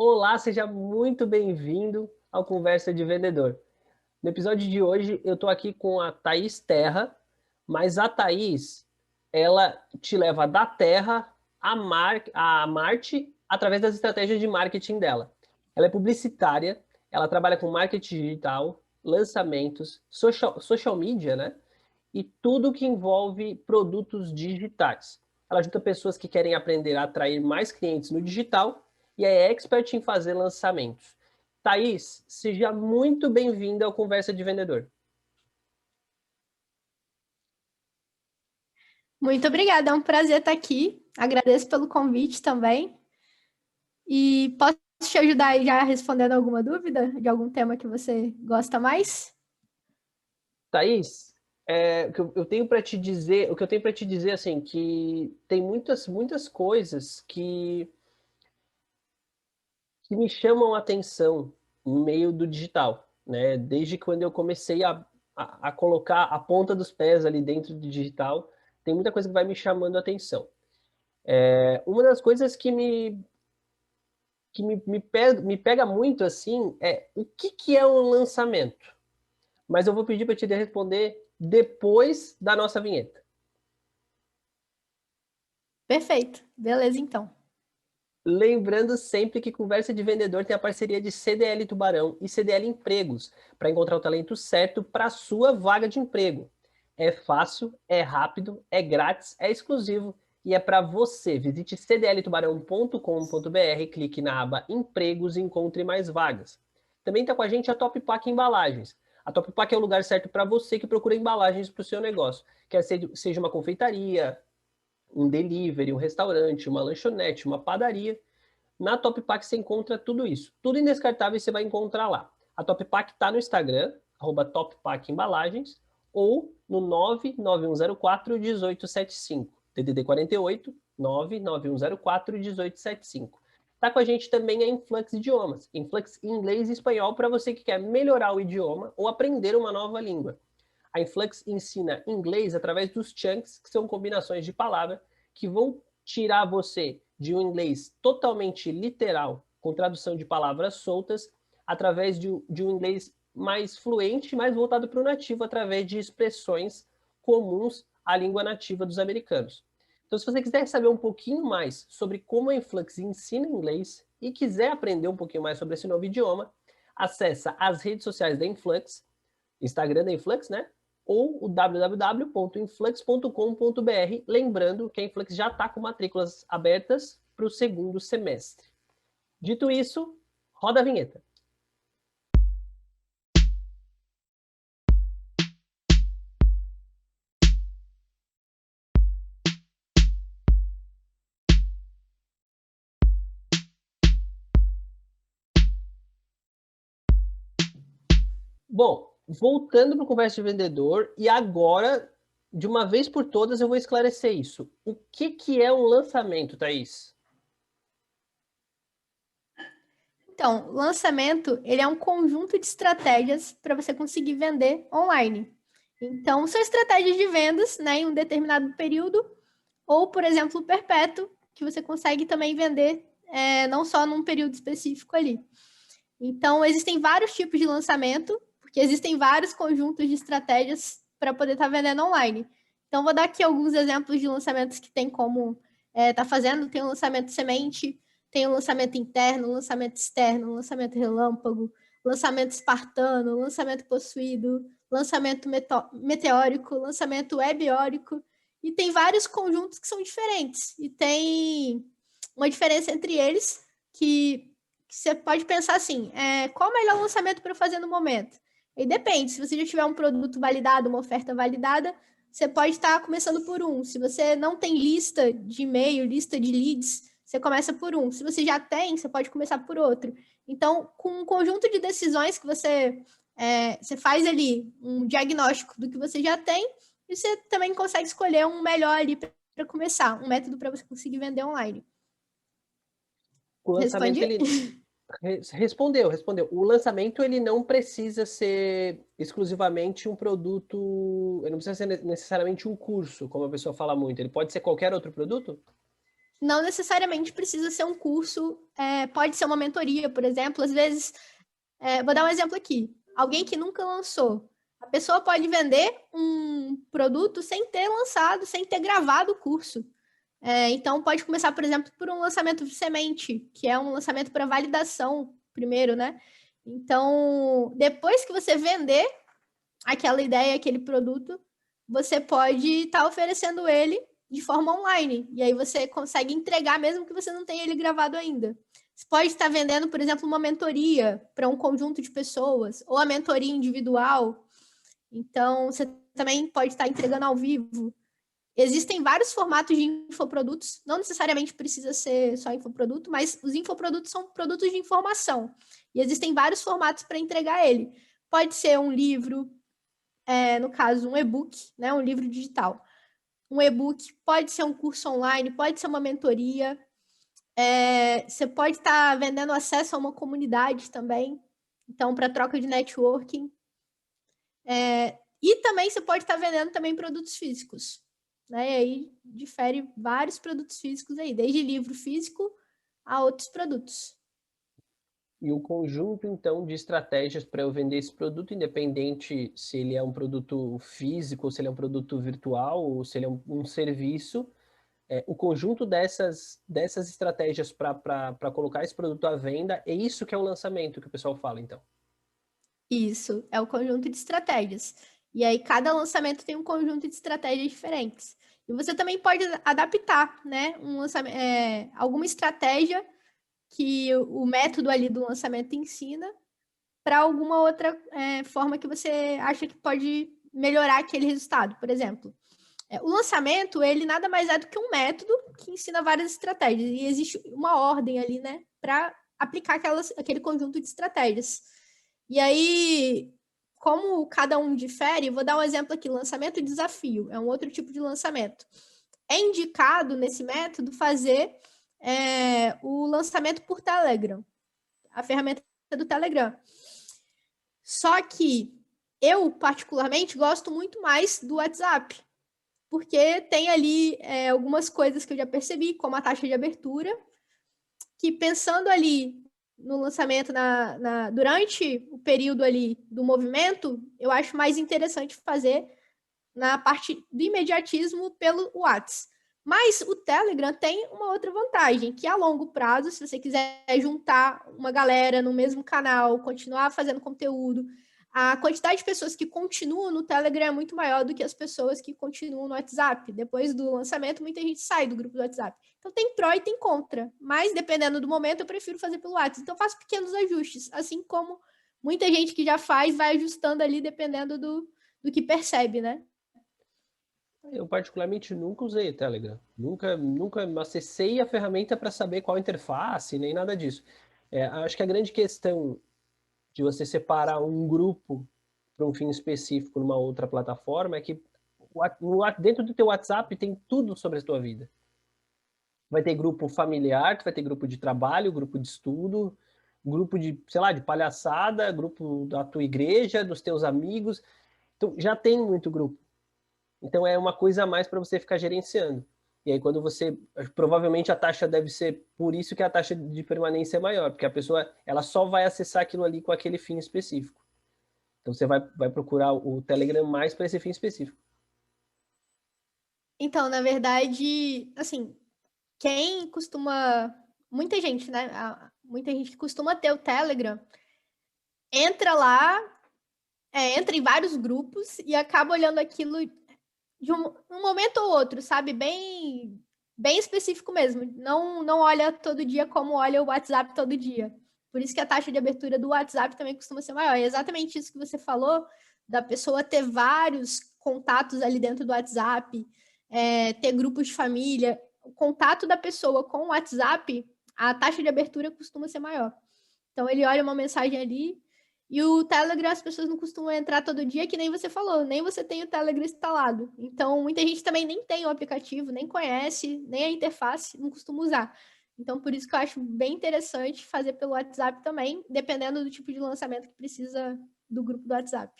Olá, seja muito bem-vindo ao Conversa de Vendedor. No episódio de hoje, eu estou aqui com a Thaís Terra, mas a Thaís, ela te leva da Terra a Marte através das estratégias de marketing dela. Ela é publicitária, ela trabalha com marketing digital, lançamentos, social media, né? E tudo que envolve produtos digitais. Ela junta pessoas que querem aprender a atrair mais clientes no digital e é expert em fazer lançamentos. Thaís, seja muito bem-vinda ao Conversa de Vendedor. Muito obrigada, é um prazer estar aqui. Agradeço pelo convite também. E posso te ajudar aí já respondendo alguma dúvida de algum tema que você gosta mais? Thaís, o que eu tenho para te dizer, assim, que tem muitas coisas que me chamam a atenção no meio do digital, né? Desde quando eu comecei a colocar a ponta dos pés ali dentro do digital, tem muita coisa que vai me chamando a atenção. Uma das coisas me pega muito assim é o que é um lançamento. Mas eu vou pedir para te responder depois da nossa vinheta. Perfeito. Beleza, então. Lembrando sempre que Conversa de Vendedor tem a parceria de CDL Tubarão e CDL Empregos para encontrar o talento certo para a sua vaga de emprego. É fácil, é rápido, é grátis, é exclusivo e é para você. Visite cdltubarão.com.br, clique na aba Empregos e encontre mais vagas. Também está com a gente a Top Pack Embalagens. A Top Pack é o lugar certo para você que procura embalagens para o seu negócio. Quer seja uma confeitaria, um delivery, um restaurante, uma lanchonete, uma padaria. Na Top Pack você encontra tudo isso. Tudo indescartável você vai encontrar lá. A Top Pack está no Instagram, Top Pack Embalagens, ou no 99104-1875. DDD 48 99104-1875. Está com a gente também a Influx Idiomas. Influx inglês e espanhol para você que quer melhorar o idioma ou aprender uma nova língua. A Influx ensina inglês através dos chunks, que são combinações de palavras que vão tirar você de um inglês totalmente literal, com tradução de palavras soltas, através de um inglês mais fluente, mais voltado para o nativo, através de expressões comuns à língua nativa dos americanos. Então, se você quiser saber um pouquinho mais sobre como a Influx ensina inglês e quiser aprender um pouquinho mais sobre esse novo idioma, acessa as redes sociais da Influx, Instagram da Influx, né? Ou o www.influx.com.br, lembrando que a Influx já está com matrículas abertas para o segundo semestre. Dito isso, roda a vinheta. Bom, voltando para o Conversa de Vendedor, e agora, de uma vez por todas, eu vou esclarecer isso. O que é um lançamento, Thaís? Então, lançamento, ele é um conjunto de estratégias para você conseguir vender online. Então, são estratégias de vendas, né, em um determinado período, ou, por exemplo, perpétuo, que você consegue também vender não só num período específico ali. Então, existem vários tipos de lançamento, porque existem vários conjuntos de estratégias para poder estar vendendo online. Então, vou dar aqui alguns exemplos de lançamentos que tem como estar fazendo. Tem o lançamento semente, tem o lançamento interno, o lançamento externo, o lançamento relâmpago, lançamento espartano, lançamento possuído, lançamento meteórico, lançamento webiórico. E tem vários conjuntos que são diferentes. E tem uma diferença entre eles que você pode pensar assim, qual o melhor lançamento para fazer no momento? E depende, se você já tiver um produto validado, uma oferta validada, você pode estar começando por um. Se você não tem lista de e-mail, lista de leads, você começa por um. Se você já tem, você pode começar por outro. Então, com um conjunto de decisões que você faz ali, um diagnóstico do que você já tem, e você também consegue escolher um melhor ali para começar, um método para você conseguir vender online. O lançamento, Respondi? ele respondeu. O lançamento, ele não precisa ser exclusivamente um produto, ele não precisa ser necessariamente um curso, como a pessoa fala muito. Ele pode ser qualquer outro produto? Não necessariamente precisa ser um curso, pode ser uma mentoria, por exemplo. Às vezes, vou dar um exemplo aqui. Alguém que nunca lançou. A pessoa pode vender um produto sem ter lançado, sem ter gravado o curso. Então, pode começar, por exemplo, por um lançamento de semente, que é um lançamento para validação primeiro, né? Então, depois que você vender aquela ideia, aquele produto, você pode estar oferecendo ele de forma online. E aí você consegue entregar, mesmo que você não tenha ele gravado ainda. Você pode estar vendendo, por exemplo, uma mentoria para um conjunto de pessoas, ou a mentoria individual. Então, você também pode estar entregando ao vivo. Existem vários formatos de infoprodutos, não necessariamente precisa ser só infoproduto, mas os infoprodutos são produtos de informação. E existem vários formatos para entregar ele. Pode ser um livro, no caso, um e-book, né, um livro digital. Um e-book pode ser um curso online, pode ser uma mentoria. Você pode estar vendendo acesso a uma comunidade também, então, para troca de networking. E também você pode estar vendendo também produtos físicos. Né? E aí difere vários produtos físicos aí, desde livro físico a outros produtos. E o conjunto, então, de estratégias para eu vender esse produto, independente se ele é um produto físico, ou se ele é um produto virtual, ou se ele é um serviço, o conjunto dessas estratégias para colocar esse produto à venda, é isso que é o lançamento que o pessoal fala, então. Isso, é o conjunto de estratégias. E aí, cada lançamento tem um conjunto de estratégias diferentes. E você também pode adaptar, né, alguma estratégia que o método ali do lançamento ensina para alguma outra forma que você acha que pode melhorar aquele resultado. Por exemplo, o lançamento, ele nada mais é do que um método que ensina várias estratégias. E existe uma ordem ali, né, para aplicar aquele conjunto de estratégias. E aí, como cada um difere, vou dar um exemplo aqui: lançamento e desafio. É um outro tipo de lançamento. É indicado nesse método fazer o lançamento por Telegram, a ferramenta do Telegram. Só que eu, particularmente, gosto muito mais do WhatsApp, porque tem ali algumas coisas que eu já percebi, como a taxa de abertura, que pensando ali no lançamento, durante o período ali do movimento, eu acho mais interessante fazer na parte do imediatismo pelo WhatsApp. Mas o Telegram tem uma outra vantagem, que a longo prazo, se você quiser juntar uma galera no mesmo canal, continuar fazendo conteúdo, a quantidade de pessoas que continuam no Telegram é muito maior do que as pessoas que continuam no WhatsApp. Depois do lançamento, muita gente sai do grupo do WhatsApp. Então tem pró e tem contra, mas dependendo do momento, eu prefiro fazer pelo WhatsApp. Então eu faço pequenos ajustes, assim como muita gente que já faz vai ajustando ali dependendo do que percebe, né? Eu particularmente nunca usei o Telegram. Nunca acessei a ferramenta para saber qual interface, nem nada disso. Acho que a grande questão de você separar um grupo para um fim específico numa outra plataforma é que dentro do teu WhatsApp tem tudo sobre a tua vida. Vai ter grupo familiar, vai ter grupo de trabalho, grupo de estudo, grupo de, sei lá, de palhaçada, grupo da tua igreja, dos teus amigos. Então já tem muito grupo. Então é uma coisa a mais para você ficar gerenciando. E aí quando você, provavelmente a taxa deve ser, por isso que a taxa de permanência é maior, porque a pessoa, ela só vai acessar aquilo ali com aquele fim específico. Então você vai procurar o Telegram mais para esse fim específico. Então, na verdade, assim, quem costuma. Muita gente, né? Muita gente que costuma ter o Telegram entra lá, entra em vários grupos e acaba olhando aquilo de um momento ou outro, sabe? Bem específico mesmo. Não olha todo dia como olha o WhatsApp todo dia. Por isso que a taxa de abertura do WhatsApp também costuma ser maior. É exatamente isso que você falou, da pessoa ter vários contatos ali dentro do WhatsApp, ter grupos de família. O contato da pessoa com o WhatsApp, a taxa de abertura costuma ser maior. Então, ele olha uma mensagem ali. E o Telegram, as pessoas não costumam entrar todo dia, que nem você falou, nem você tem o Telegram instalado. Então, muita gente também nem tem o aplicativo, nem conhece, nem a interface, não costuma usar. Então, por isso que eu acho bem interessante fazer pelo WhatsApp também, dependendo do tipo de lançamento que precisa do grupo do WhatsApp.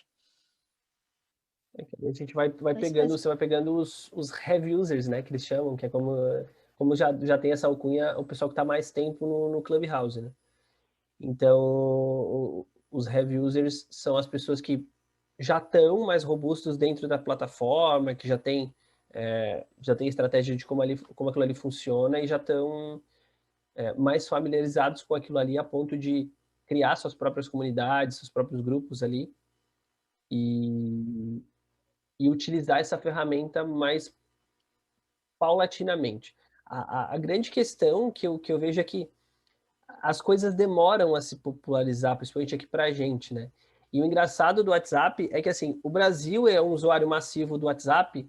A gente vai pegando, você vai pegando os heavy users, né, que eles chamam, que é como como já tem essa alcunha, o pessoal que está mais tempo no Clubhouse, né? Então, os heavy users são as pessoas que já estão mais robustos dentro da plataforma, que já tem estratégia de como aquilo ali funciona e já estão mais familiarizados com aquilo ali a ponto de criar suas próprias comunidades, seus próprios grupos ali e utilizar essa ferramenta mais paulatinamente. A grande questão que eu vejo é que as coisas demoram a se popularizar, principalmente aqui para a gente, né? E o engraçado do WhatsApp é que, assim, o Brasil é um usuário massivo do WhatsApp,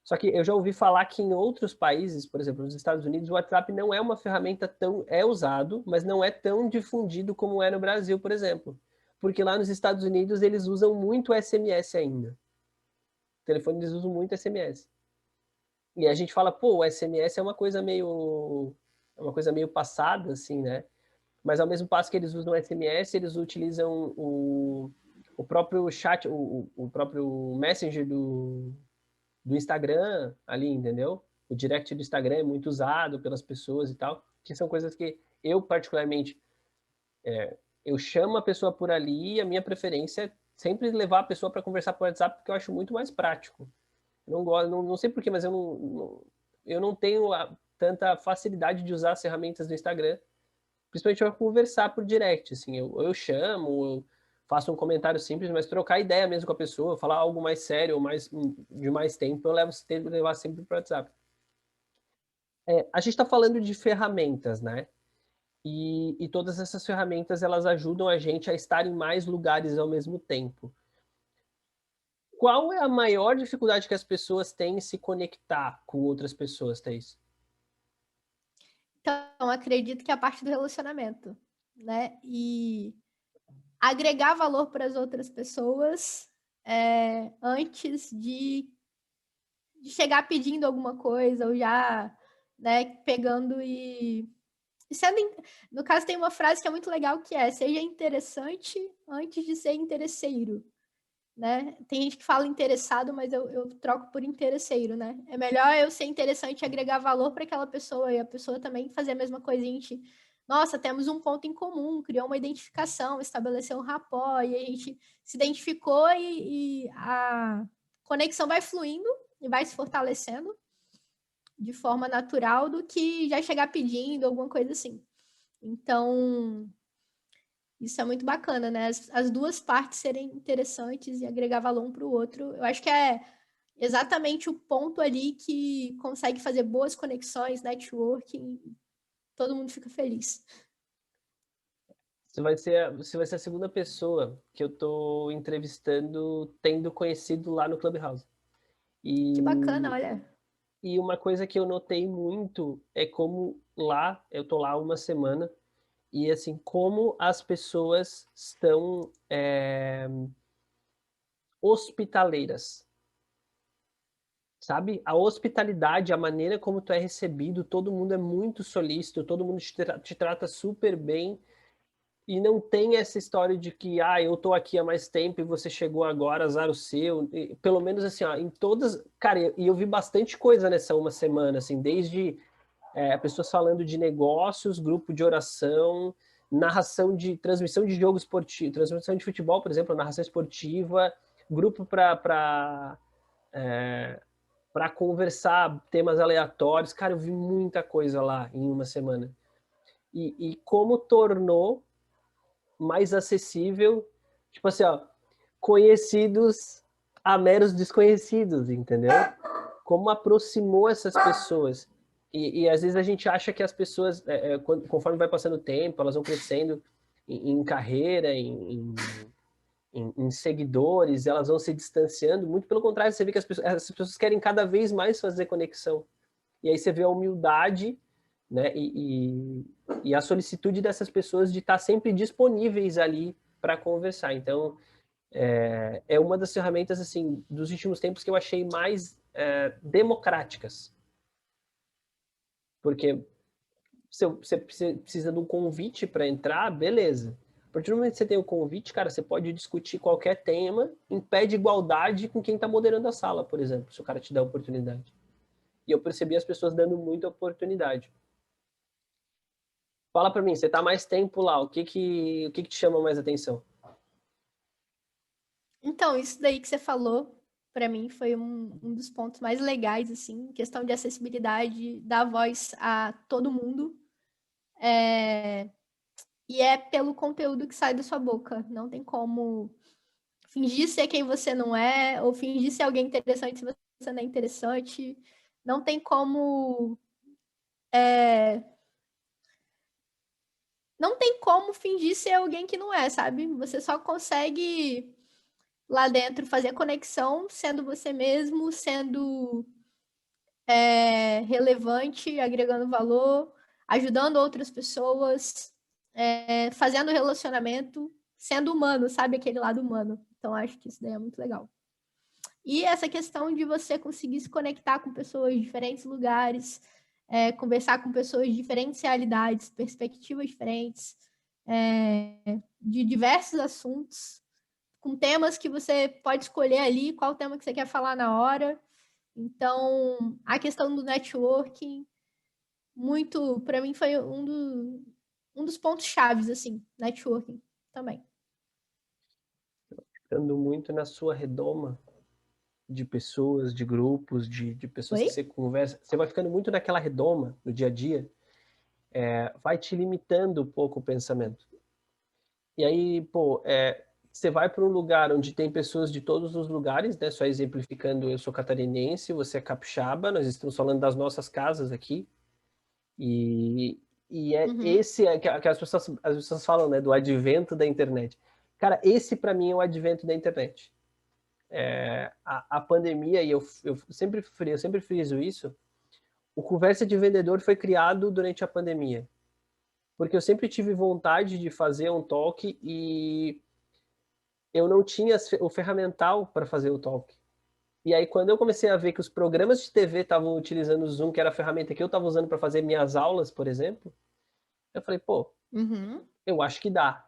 só que eu já ouvi falar que em outros países, por exemplo, nos Estados Unidos, o WhatsApp não é uma ferramenta é usado, mas não é tão difundido como é no Brasil, por exemplo. Porque lá nos Estados Unidos eles usam muito SMS ainda. O telefone eles usam muito SMS. E a gente fala, pô, o SMS é uma coisa meio passada, assim, né? Mas ao mesmo passo que eles usam o SMS, eles utilizam o próprio chat, o próprio Messenger do Instagram ali, entendeu? O direct do Instagram é muito usado pelas pessoas e tal, que são coisas que eu particularmente eu chamo a pessoa por ali e a minha preferência é sempre levar a pessoa para conversar por WhatsApp porque eu acho muito mais prático. Não gosto, não sei porquê, mas eu não tenho tanta facilidade de usar as ferramentas do Instagram, principalmente para conversar por direct, assim, eu chamo, eu faço um comentário simples, mas trocar ideia mesmo com a pessoa, falar algo mais sério, de mais tempo, tento levar sempre para o WhatsApp. A gente está falando de ferramentas, né? E todas essas ferramentas, elas ajudam a gente a estar em mais lugares ao mesmo tempo. Qual é a maior dificuldade que as pessoas têm em se conectar com outras pessoas, Thaís? Então, acredito que é a parte do relacionamento, né? E agregar valor para as outras pessoas antes de chegar pedindo alguma coisa ou já, né, pegando e sendo, no caso tem uma frase que é muito legal que é: seja interessante antes de ser interesseiro, né? Tem gente que fala interessado, mas eu troco por interesseiro, né? É melhor eu ser interessante e agregar valor para aquela pessoa e a pessoa também fazer a mesma coisa. A gente, nossa, temos um ponto em comum, criou uma identificação, estabeleceu um rapport e a gente se identificou e a conexão vai fluindo e vai se fortalecendo de forma natural do que já chegar pedindo alguma coisa assim. Então, isso é muito bacana, né? As duas partes serem interessantes e agregar valor um para o outro. Eu acho que é exatamente o ponto ali que consegue fazer boas conexões, networking, todo mundo fica feliz. Você vai ser a segunda pessoa que eu estou entrevistando, tendo conhecido lá no Clubhouse. Que bacana, E, olha. e uma coisa que eu notei muito é como lá, eu tô lá uma semana, e assim, como as pessoas estão hospitaleiras, sabe? A hospitalidade, a maneira como tu é recebido, todo mundo é muito solícito, todo mundo te trata super bem, e não tem essa história de que, eu tô aqui há mais tempo e você chegou agora, azar o seu. E, pelo menos assim, ó, em todas. Cara, e eu vi bastante coisa nessa uma semana, assim, desde pessoas falando de negócios, grupo de oração, transmissão de jogo esportivo, transmissão de futebol, por exemplo, narração esportiva, grupo para conversar temas aleatórios. Cara, eu vi muita coisa lá em uma semana. E como tornou mais acessível, tipo assim, ó, conhecidos a meros desconhecidos, entendeu? Como aproximou essas pessoas. E às vezes a gente acha que as pessoas, conforme vai passando o tempo, elas vão crescendo em carreira, em seguidores, elas vão se distanciando. Muito pelo contrário, você vê que as pessoas querem cada vez mais fazer conexão. E aí você vê a humildade, né, e a solicitude dessas pessoas de estar sempre disponíveis ali para conversar. Então, é uma das ferramentas, assim, dos últimos tempos que eu achei mais democráticas. Porque se você precisa de um convite para entrar, beleza. A partir do momento que você tem o convite, cara, você pode discutir qualquer tema em pé de igualdade com quem está moderando a sala, por exemplo, se o cara te der a oportunidade. E eu percebi as pessoas dando muita oportunidade. Fala para mim, você tá mais tempo lá, o que que te chama mais atenção? Então, isso daí que você falou, para mim, foi um dos pontos mais legais, assim, questão de acessibilidade, dar voz a todo mundo. E é pelo conteúdo que sai da sua boca. Não tem como fingir ser quem você não é, ou fingir ser alguém interessante se você não é interessante. Não tem como. Não tem como fingir ser alguém que não é, sabe? Você só consegue lá dentro fazer a conexão sendo você mesmo, sendo relevante, agregando valor, ajudando outras pessoas, fazendo relacionamento, sendo humano, sabe? Aquele lado humano. Então, acho que isso daí é muito legal. E essa questão de você conseguir se conectar com pessoas de diferentes lugares, conversar com pessoas de diferentes realidades, perspectivas diferentes, de diversos assuntos, com temas que você pode escolher ali, qual tema que você quer falar na hora. Então, a questão do networking, muito, para mim, foi um dos pontos chaves, assim, networking também. Ficando muito na sua redoma de pessoas, de grupos, de pessoas que Oi? você conversa. Você vai ficando muito naquela redoma no dia a dia, vai te limitando um pouco o pensamento. E aí, pô, você vai para um lugar onde tem pessoas de todos os lugares, né? Só exemplificando, eu sou catarinense, você é capixaba, nós estamos falando das nossas casas aqui. E, e é Uhum. esse que as pessoas falam, né, do advento da internet. Cara, esse para mim é o advento da internet. A pandemia, e eu sempre friso isso, o Conversa de Vendedor foi criado durante a pandemia. Porque eu sempre tive vontade de fazer um talk e eu não tinha o ferramental para fazer o talk. E aí, quando eu comecei a ver que os programas de TV estavam utilizando o Zoom, que era a ferramenta que eu estava usando para fazer minhas aulas, por exemplo, eu falei, pô, Uhum. eu acho que dá.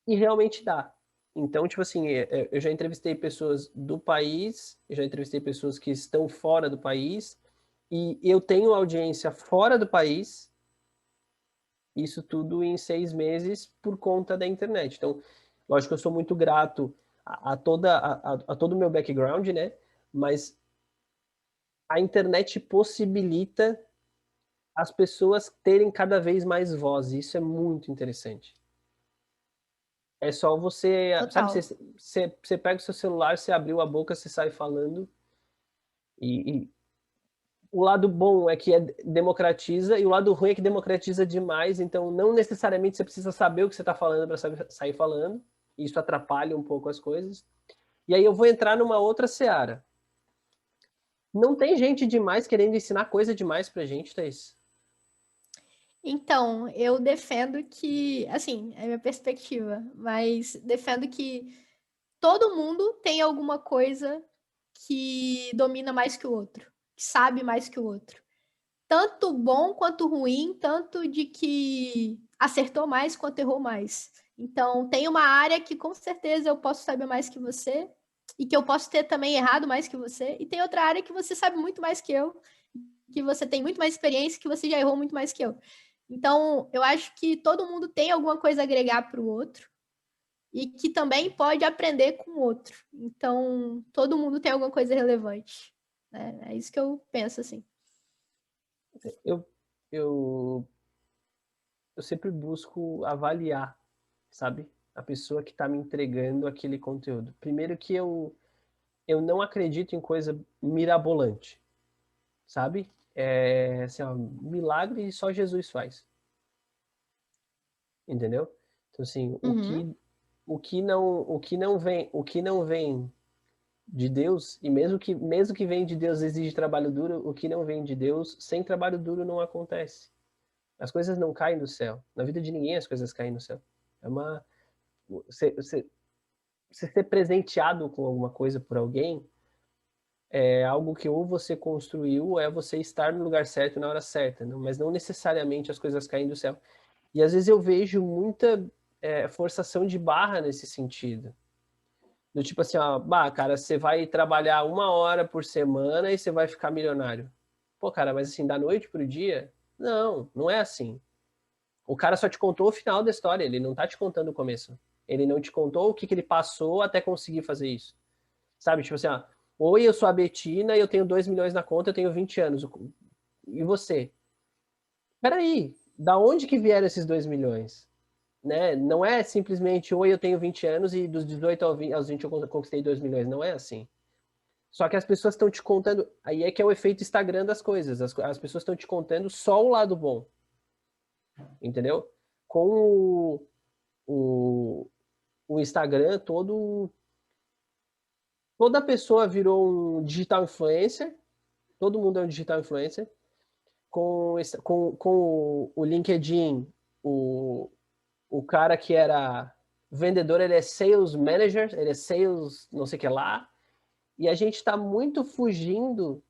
E realmente dá. Então, tipo assim, eu já entrevistei pessoas do país, eu já entrevistei pessoas que estão fora do país, e eu tenho audiência fora do país, isso tudo em 6 meses por conta da internet. Então, lógico que eu sou muito grato a todo o meu background, né? Mas a internet possibilita as pessoas terem cada vez mais voz, e isso é muito interessante. É só você, sabe, Total. você pega o seu celular, você abriu a boca, você sai falando. E o lado bom é que democratiza, e o lado ruim é que democratiza demais. Então, não necessariamente você precisa saber o que você está falando para sair falando. E isso atrapalha um pouco as coisas. E aí eu vou entrar numa outra seara. Não tem gente demais querendo ensinar coisa demais pra gente, Thaís. Então, eu defendo que, assim, é a minha perspectiva, mas defendo que todo mundo tem alguma coisa que domina mais que o outro, que sabe mais que o outro. Tanto bom quanto ruim, tanto de que acertou mais quanto errou mais. Então, tem uma área que com certeza eu posso saber mais que você e que eu posso ter também errado mais que você, e tem outra área que você sabe muito mais que eu, que você tem muito mais experiência, que você já errou muito mais que eu. Então, eu acho que todo mundo tem alguma coisa a agregar para o outro e que também pode aprender com o outro. Então, todo mundo tem alguma coisa relevante. Né? É isso que eu penso, assim. Eu, eu, eu sempre busco avaliar, sabe? A pessoa que está me entregando aquele conteúdo. Primeiro que eu não acredito em coisa mirabolante, sabe? Assim, ó, milagre só Jesus faz, entendeu? Então assim, Uhum. o que não vem de Deus, e mesmo que vem de Deus exige trabalho duro, o que não vem de Deus, sem trabalho duro não acontece. As coisas não caem do céu. Na vida de ninguém as coisas caem do céu. É uma você ser presenteado com alguma coisa por alguém é algo que ou você construiu ou é você estar no lugar certo na hora certa, não? Mas não necessariamente as coisas caem do céu. E às vezes eu vejo muita forçação de barra nesse sentido. Do tipo assim, ó, bah, cara, você vai trabalhar 1 hora por semana e você vai ficar milionário. Pô, cara, mas assim, da noite pro dia? Não, não é assim. O cara só te contou o final da história, ele não tá te contando o começo. Ele não te contou o que, que ele passou até conseguir fazer isso. Sabe, tipo assim, ó, oi, eu sou a Betina e eu tenho 2 milhões na conta, eu tenho 20 anos. E você? Peraí, da onde que vieram esses 2 milhões? Né? Não é simplesmente, oi, eu tenho 20 anos e dos 18 aos 20 eu conquistei 2 milhões. Não é assim. Só que as pessoas estão te contando, aí é que é o efeito Instagram das coisas. As pessoas estão te contando só o lado bom, entendeu? Com o, o Instagram, toda pessoa virou um digital influencer, todo mundo é um digital influencer. Com o LinkedIn, o, o cara que era vendedor, ele é sales manager, ele é sales não sei o que lá, e a gente está muito fugindo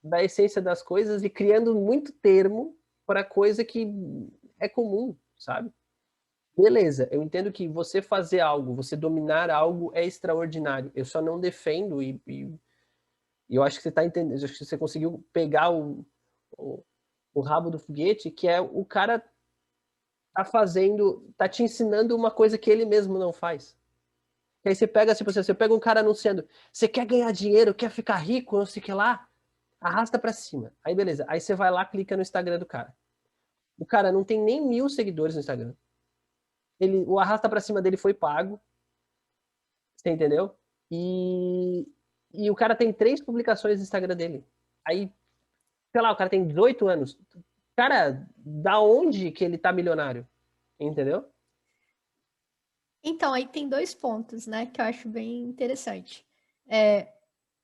da essência das coisas e criando muito termo para coisa que é comum, sabe? Beleza, eu entendo que você fazer algo, você dominar algo é extraordinário. Eu só não defendo e eu acho que você está entendendo, acho que você conseguiu pegar o rabo do foguete, que é o cara tá fazendo, tá te ensinando uma coisa que ele mesmo não faz. E aí você pega, tipo assim, você pega um cara anunciando, você quer ganhar dinheiro, quer ficar rico, não sei o que lá, arrasta pra cima. Aí beleza, aí você vai lá, clica no Instagram do cara. O cara não tem nem 1.000 seguidores no Instagram. O arrasta pra cima dele foi pago, você entendeu? E, e o cara tem 3 publicações no Instagram dele. Aí, sei lá, o cara tem 18 anos. Cara, da onde que ele tá milionário? Entendeu? Então, aí tem 2 pontos, né, que eu acho bem interessante.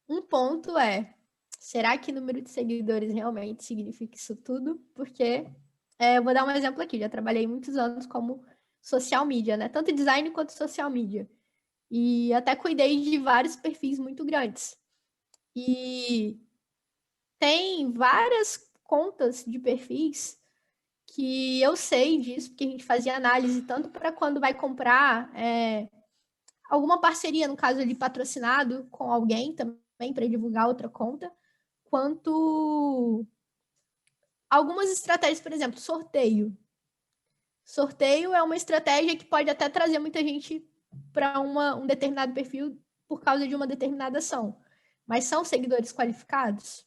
Um ponto é, será que número de seguidores realmente significa isso tudo? Porque, eu vou dar um exemplo aqui, já trabalhei muitos anos como social media, né, tanto design quanto social media. E até cuidei de vários perfis muito grandes. E tem várias contas de perfis que eu sei disso, porque a gente fazia análise tanto para quando vai comprar alguma parceria, no caso ali patrocinado com alguém também para divulgar outra conta, quanto algumas estratégias, por exemplo, sorteio. Sorteio é uma estratégia que pode até trazer muita gente para um determinado perfil por causa de uma determinada ação. Mas são seguidores qualificados?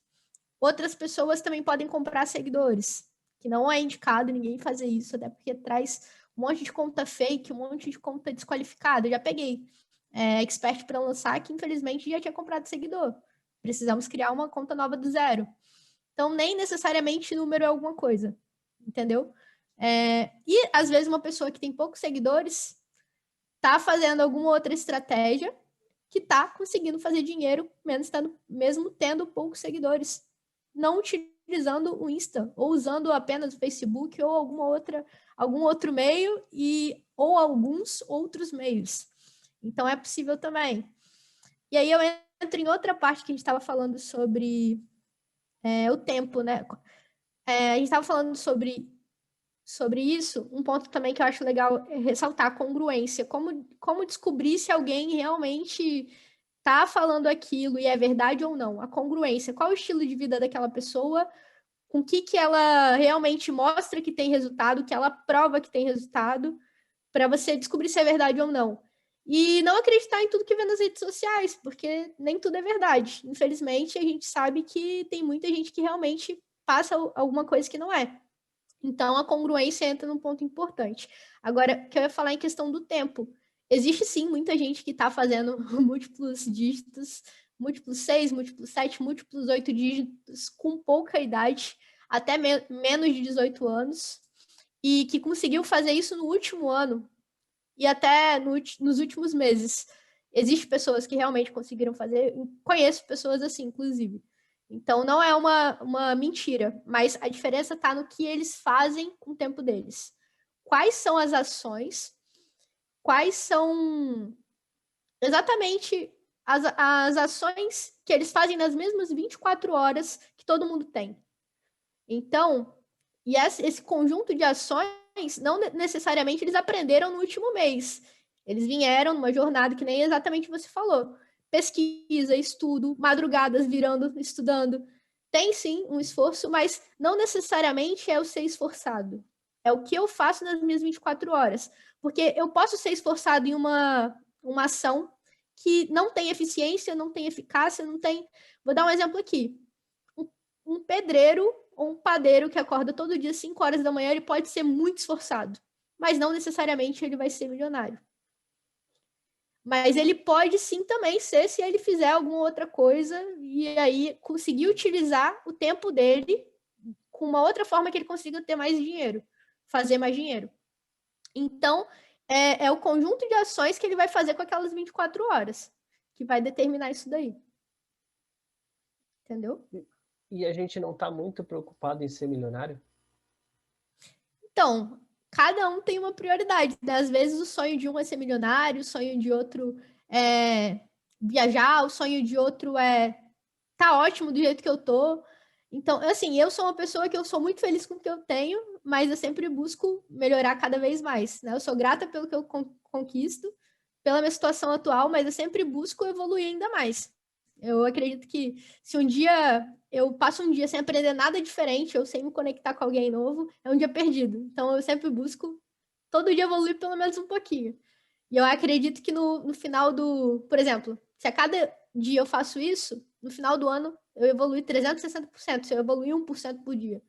Outras pessoas também podem comprar seguidores, que não é indicado ninguém fazer isso, até porque traz um monte de conta fake, um monte de conta desqualificada. Eu já peguei expert para lançar que infelizmente já tinha comprado seguidor. Precisamos criar uma conta nova do zero. Então, nem necessariamente número é alguma coisa, entendeu? E às vezes uma pessoa que tem poucos seguidores está fazendo alguma outra estratégia que está conseguindo fazer dinheiro mesmo tendo poucos seguidores, não utilizando o Insta ou usando apenas o Facebook ou algum outro meio ou alguns outros meios. Então é possível também. E aí eu entro em outra parte que a gente estava falando sobre o tempo, né? A gente estava falando sobre isso, um ponto também que eu acho legal é ressaltar a congruência. Como descobrir se alguém realmente está falando aquilo e é verdade ou não? A congruência. Qual o estilo de vida daquela pessoa? Com que ela realmente mostra que tem resultado, que ela prova que tem resultado, para você descobrir se é verdade ou não. E não acreditar em tudo que vê nas redes sociais, porque nem tudo é verdade. Infelizmente, a gente sabe que tem muita gente que realmente passa alguma coisa que não é. Então, a congruência entra num ponto importante. Agora, que eu ia falar em questão do tempo. Existe, sim, muita gente que está fazendo múltiplos dígitos, múltiplos 6, múltiplos 7, múltiplos 8 dígitos com pouca idade, até menos de 18 anos, e que conseguiu fazer isso no último ano e até nos últimos meses. Existem pessoas que realmente conseguiram fazer, conheço pessoas assim, inclusive. Então, não é uma mentira, mas a diferença está no que eles fazem com o tempo deles. Quais são as ações, quais são exatamente as ações que eles fazem nas mesmas 24 horas que todo mundo tem. Então, esse conjunto de ações, não necessariamente eles aprenderam no último mês. Eles vieram numa jornada que nem exatamente você falou. Pesquisa, estudo, madrugadas virando, estudando. Tem sim um esforço, mas não necessariamente é o ser esforçado. É o que eu faço nas minhas 24 horas. Porque eu posso ser esforçado em uma ação que não tem eficiência, não tem eficácia, não tem. Vou dar um exemplo aqui. Um pedreiro ou um padeiro que acorda todo dia às 5 horas da manhã, ele pode ser muito esforçado, mas não necessariamente ele vai ser milionário. Mas ele pode sim também ser se ele fizer alguma outra coisa e aí conseguir utilizar o tempo dele com uma outra forma que ele consiga ter mais dinheiro, fazer mais dinheiro. Então, é o conjunto de ações que ele vai fazer com aquelas 24 horas que vai determinar isso daí. Entendeu? E a gente não está muito preocupado em ser milionário? Então, cada um tem uma prioridade. Às vezes o sonho de um é ser milionário, o sonho de outro é viajar, o sonho de outro é tá ótimo do jeito que eu tô. Então, assim, eu sou uma pessoa que eu sou muito feliz com o que eu tenho, mas eu sempre busco melhorar cada vez mais, né? Eu sou grata pelo que eu conquisto, pela minha situação atual, mas eu sempre busco evoluir ainda mais. Eu acredito que se um dia eu passo um dia sem aprender nada diferente, ou sem me conectar com alguém novo, é um dia perdido. Então eu sempre busco todo dia evoluir pelo menos um pouquinho. E eu acredito que no final do... Por exemplo, se a cada dia eu faço isso, no final do ano eu evolui 360%, se eu evoluir 1% por dia.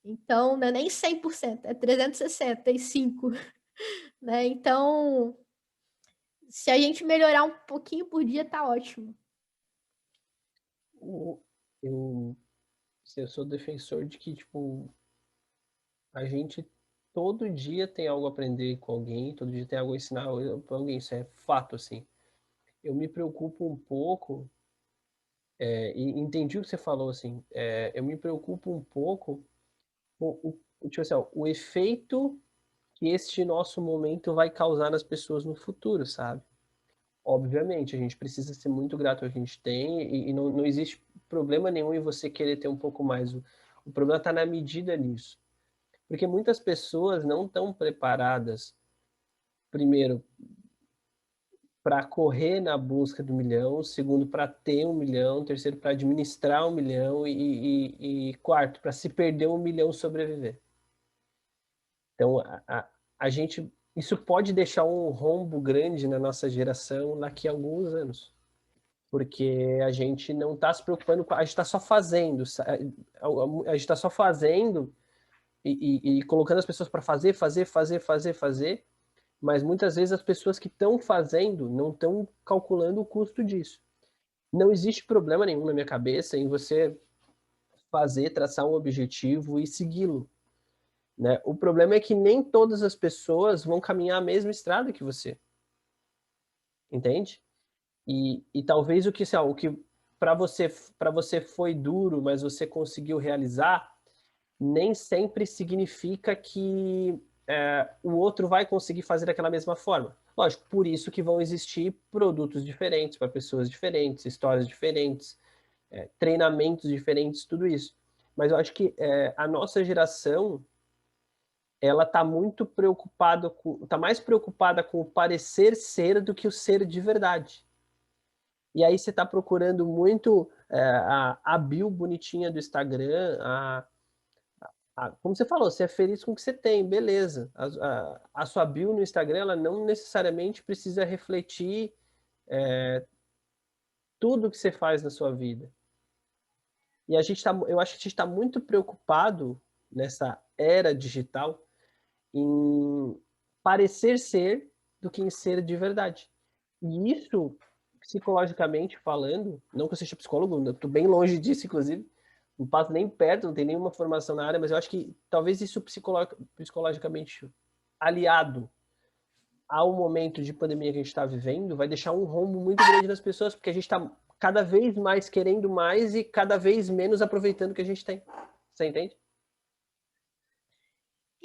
Então, não é nem 100%, é 365%. Né? Então, se a gente melhorar um pouquinho por dia, tá ótimo. Eu, eu sou defensor de que, tipo, a gente todo dia tem algo a aprender com alguém, todo dia tem algo a ensinar para alguém, isso é fato, assim. Eu me preocupo um pouco, e entendi o que você falou, assim, eu me preocupo um pouco com tipo assim, ó, o efeito que este nosso momento vai causar nas pessoas no futuro, sabe? Obviamente, a gente precisa ser muito grato ao que a gente tem e não existe problema nenhum em você querer ter um pouco mais. O problema está na medida nisso. Porque muitas pessoas não estão preparadas, primeiro, para correr na busca do milhão, segundo, para ter 1 milhão, terceiro, para administrar 1 milhão e quarto, para se perder 1 milhão sobreviver. Então, a gente, isso pode deixar um rombo grande na nossa geração daqui a alguns anos. Porque a gente não está se preocupando, a gente está só fazendo, a gente está só fazendo e colocando as pessoas para fazer, mas muitas vezes as pessoas que estão fazendo não estão calculando o custo disso. Não existe problema nenhum na minha cabeça em você fazer, traçar um objetivo e segui-lo, né? O problema é que nem todas as pessoas vão caminhar a mesma estrada que você, entende? E talvez o que, assim, o que para você foi duro, mas você conseguiu realizar, nem sempre significa que o outro vai conseguir fazer daquela mesma forma. Lógico, por isso que vão existir produtos diferentes para pessoas diferentes, histórias diferentes, treinamentos diferentes, tudo isso. Mas eu acho que a nossa geração ela está muito preocupada está mais preocupada com o parecer ser do que o ser de verdade. E aí você está procurando muito a bio bonitinha do Instagram, como você falou, você é feliz com o que você tem, beleza. A sua bio no Instagram, ela não necessariamente precisa refletir tudo que você faz na sua vida. E eu acho que a gente está muito preocupado nessa era digital em parecer ser do que em ser de verdade. E isso, psicologicamente falando, não que eu seja psicólogo, estou bem longe disso, inclusive, não passo nem perto, não tenho nenhuma formação na área, mas eu acho que talvez isso psicologicamente aliado ao momento de pandemia que a gente está vivendo, vai deixar um rombo muito grande nas pessoas, porque a gente está cada vez mais querendo mais e cada vez menos aproveitando o que a gente tem. Você entende?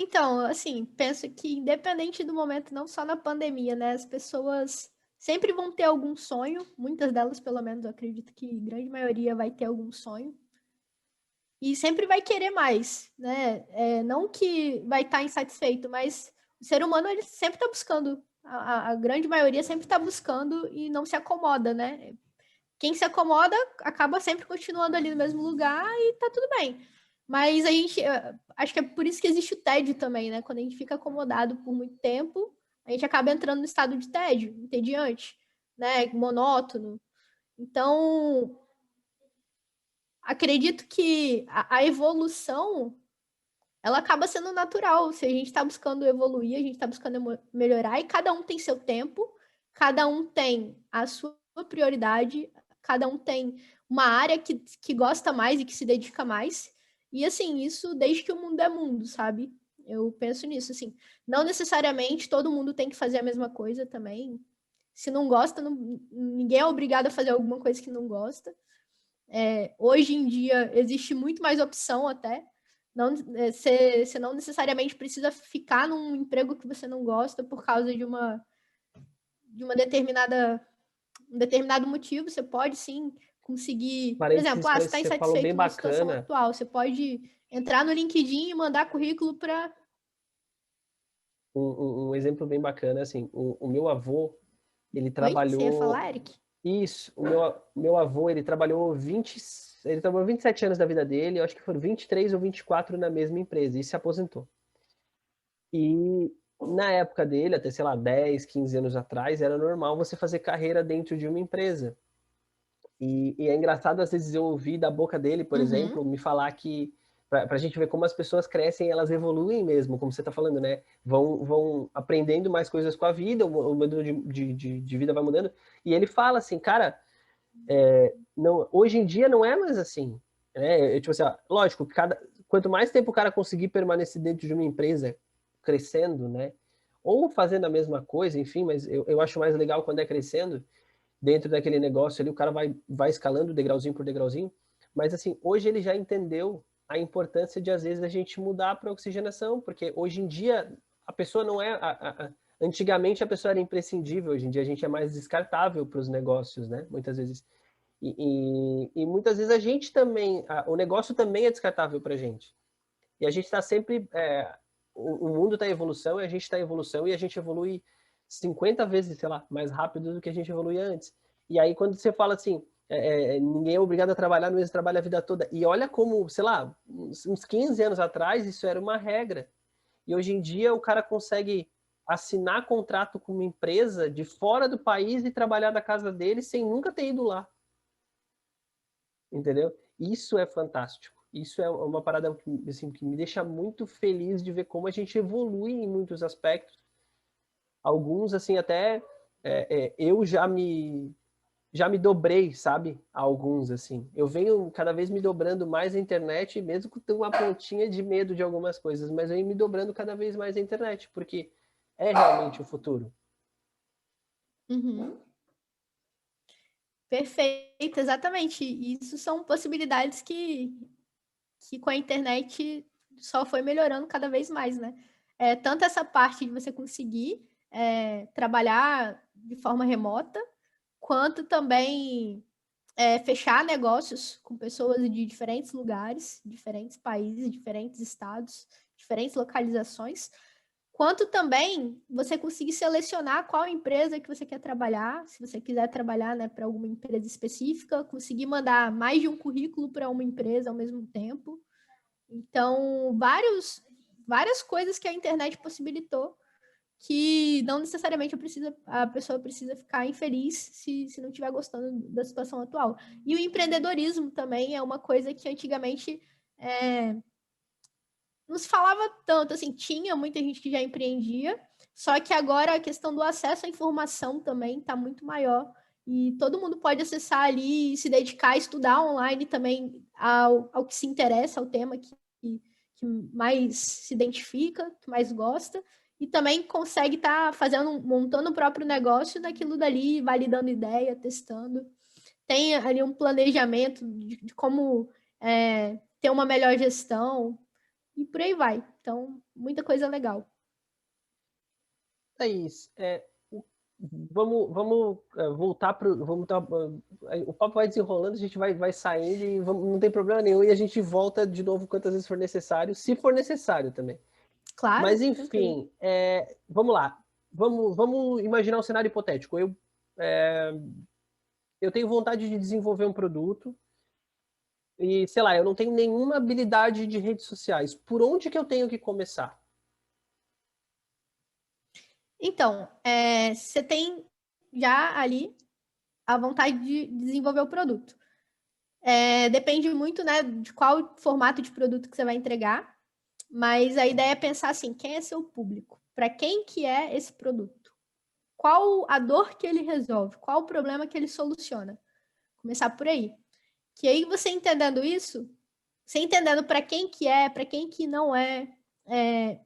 Então, assim, penso que independente do momento, não só na pandemia, né? As pessoas sempre vão ter algum sonho, muitas delas, pelo menos, eu acredito que a grande maioria vai ter algum sonho. E sempre vai querer mais, né? Não que vai estar insatisfeito, mas O ser humano, ele sempre está buscando, a grande maioria sempre está buscando e não se acomoda, né? Quem se acomoda acaba sempre continuando ali no mesmo lugar e tá tudo bem. Mas a gente, acho que é por isso que existe o tédio também, né? Quando a gente fica acomodado por muito tempo, a gente acaba entrando no estado de tédio, entediante, né? Monótono. Então, acredito que a evolução, ela acaba sendo natural. Se a gente está buscando evoluir, a gente está buscando melhorar, e cada um tem seu tempo, cada um tem a sua prioridade, cada um tem uma área que gosta mais e que se dedica mais. E assim, isso desde que o mundo é mundo, sabe? Eu penso nisso, assim. Não necessariamente todo mundo tem que fazer a mesma coisa também. Se não gosta, ninguém é obrigado a fazer alguma coisa que não gosta. Hoje em dia existe muito mais opção até. Você não necessariamente precisa ficar num emprego que você não gosta por causa de um determinado motivo. Você pode sim conseguir, por exemplo, Parênteses você para isso está que você falou bem insatisfeito na situação bacana. atual, você pode entrar no LinkedIn e mandar currículo para... Um exemplo bem bacana, assim, o meu avô, ele Oi, você ia trabalhou. falar, Eric? Isso, meu avô, ele trabalhou 27 anos da vida dele, eu acho que foram 23 ou 24 na mesma empresa, e se aposentou. E na época dele, até, sei lá, 10, 15 anos atrás, era normal você fazer carreira dentro de uma empresa. E é engraçado, às vezes, eu ouvir da boca dele, por Uhum. exemplo, me falar que, para a gente ver como as pessoas crescem, elas evoluem mesmo, como você está falando, né? Vão aprendendo mais coisas com a vida, o modelo de vida vai mudando. E ele fala assim, cara, não, hoje em dia não é mais assim. Né? Tipo assim, ó, lógico, quanto mais tempo o cara conseguir permanecer dentro de uma empresa crescendo, né? Ou fazendo a mesma coisa, enfim, mas eu acho mais legal quando é crescendo, dentro daquele negócio ali, o cara vai escalando degrauzinho por degrauzinho. Mas assim, hoje ele já entendeu a importância de, às vezes, a gente mudar para oxigenação, porque hoje em dia a pessoa não é. Antigamente a pessoa era imprescindível, hoje em dia a gente é mais descartável para os negócios, né? Muitas vezes. E muitas vezes a gente também, o negócio também é descartável para a gente. E a gente está sempre. O mundo está em evolução e a gente está em evolução e a gente evolui 50 vezes, sei lá, mais rápido do que a gente evoluía antes. E aí, quando você fala assim, ninguém é obrigado a trabalhar no mesmo trabalho a vida toda. E olha como, sei lá, uns 15 anos atrás, isso era uma regra. E hoje em dia o cara consegue assinar contrato com uma empresa de fora do país e trabalhar da casa dele sem nunca ter ido lá. Entendeu? Isso é fantástico. Isso é uma parada assim, que me deixa muito feliz de ver como a gente evolui em muitos aspectos. Alguns, assim, até eu já me dobrei, sabe? Alguns, assim. Eu venho cada vez me dobrando mais na internet, mesmo com uma pontinha de medo de algumas coisas, mas eu venho me dobrando cada vez mais na internet, porque é realmente o futuro. Uhum. Perfeito, exatamente. Isso são possibilidades que com a internet só foi melhorando cada vez mais, né? Tanto essa parte de você conseguir trabalhar de forma remota, quanto também fechar negócios com pessoas de diferentes lugares, diferentes países, diferentes estados, diferentes localizações, quanto também você conseguir selecionar qual empresa que você quer trabalhar, se você quiser trabalhar, né, para alguma empresa específica, conseguir mandar mais de um currículo para uma empresa ao mesmo tempo. Então, várias coisas que a internet possibilitou que não necessariamente a pessoa precisa ficar infeliz se não estiver gostando da situação atual. E o empreendedorismo também é uma coisa que antigamente não se falava tanto, assim, tinha muita gente que já empreendia, só que agora a questão do acesso à informação também está muito maior e todo mundo pode acessar ali e se dedicar a estudar online também ao que se interessa, ao tema que mais se identifica, que mais gosta, e também consegue estar montando o próprio negócio daquilo dali, validando ideia, testando. Tem ali um planejamento de como ter uma melhor gestão, e por aí vai. Então, muita coisa legal. Thaís, vamos voltar para o papo vai desenrolando, a gente vai saindo não tem problema nenhum e a gente volta de novo quantas vezes for necessário, se for necessário também. Claro, Mas, tranquilo. enfim, vamos lá. Vamos imaginar um cenário hipotético. Eu tenho vontade de desenvolver um produto e, sei lá, eu não tenho nenhuma habilidade de redes sociais. Por onde que eu tenho que começar? Então, você tem já ali a vontade de desenvolver o produto. Depende muito, né, de qual formato de produto que você vai entregar, mas a ideia é pensar assim, quem é seu público? Para quem que é esse produto? Qual a dor que ele resolve? Qual o problema que ele soluciona? Começar por aí. Que aí você entendendo isso, você entendendo para quem que é, para quem que não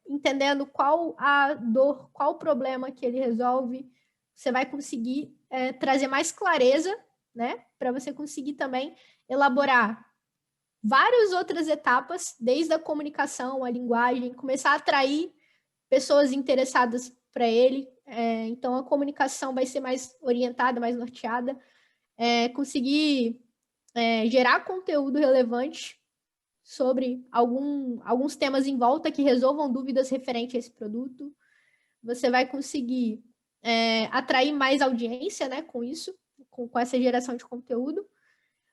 entendendo qual a dor, qual o problema que ele resolve, você vai conseguir trazer mais clareza, né? Para você conseguir também elaborar várias outras etapas, desde a comunicação, a linguagem, começar a atrair pessoas interessadas para ele. Então, a comunicação vai ser mais orientada, mais norteada. Conseguir gerar conteúdo relevante sobre alguns temas em volta que resolvam dúvidas referentes a esse produto. Você vai conseguir atrair mais audiência, né, com isso, com essa geração de conteúdo.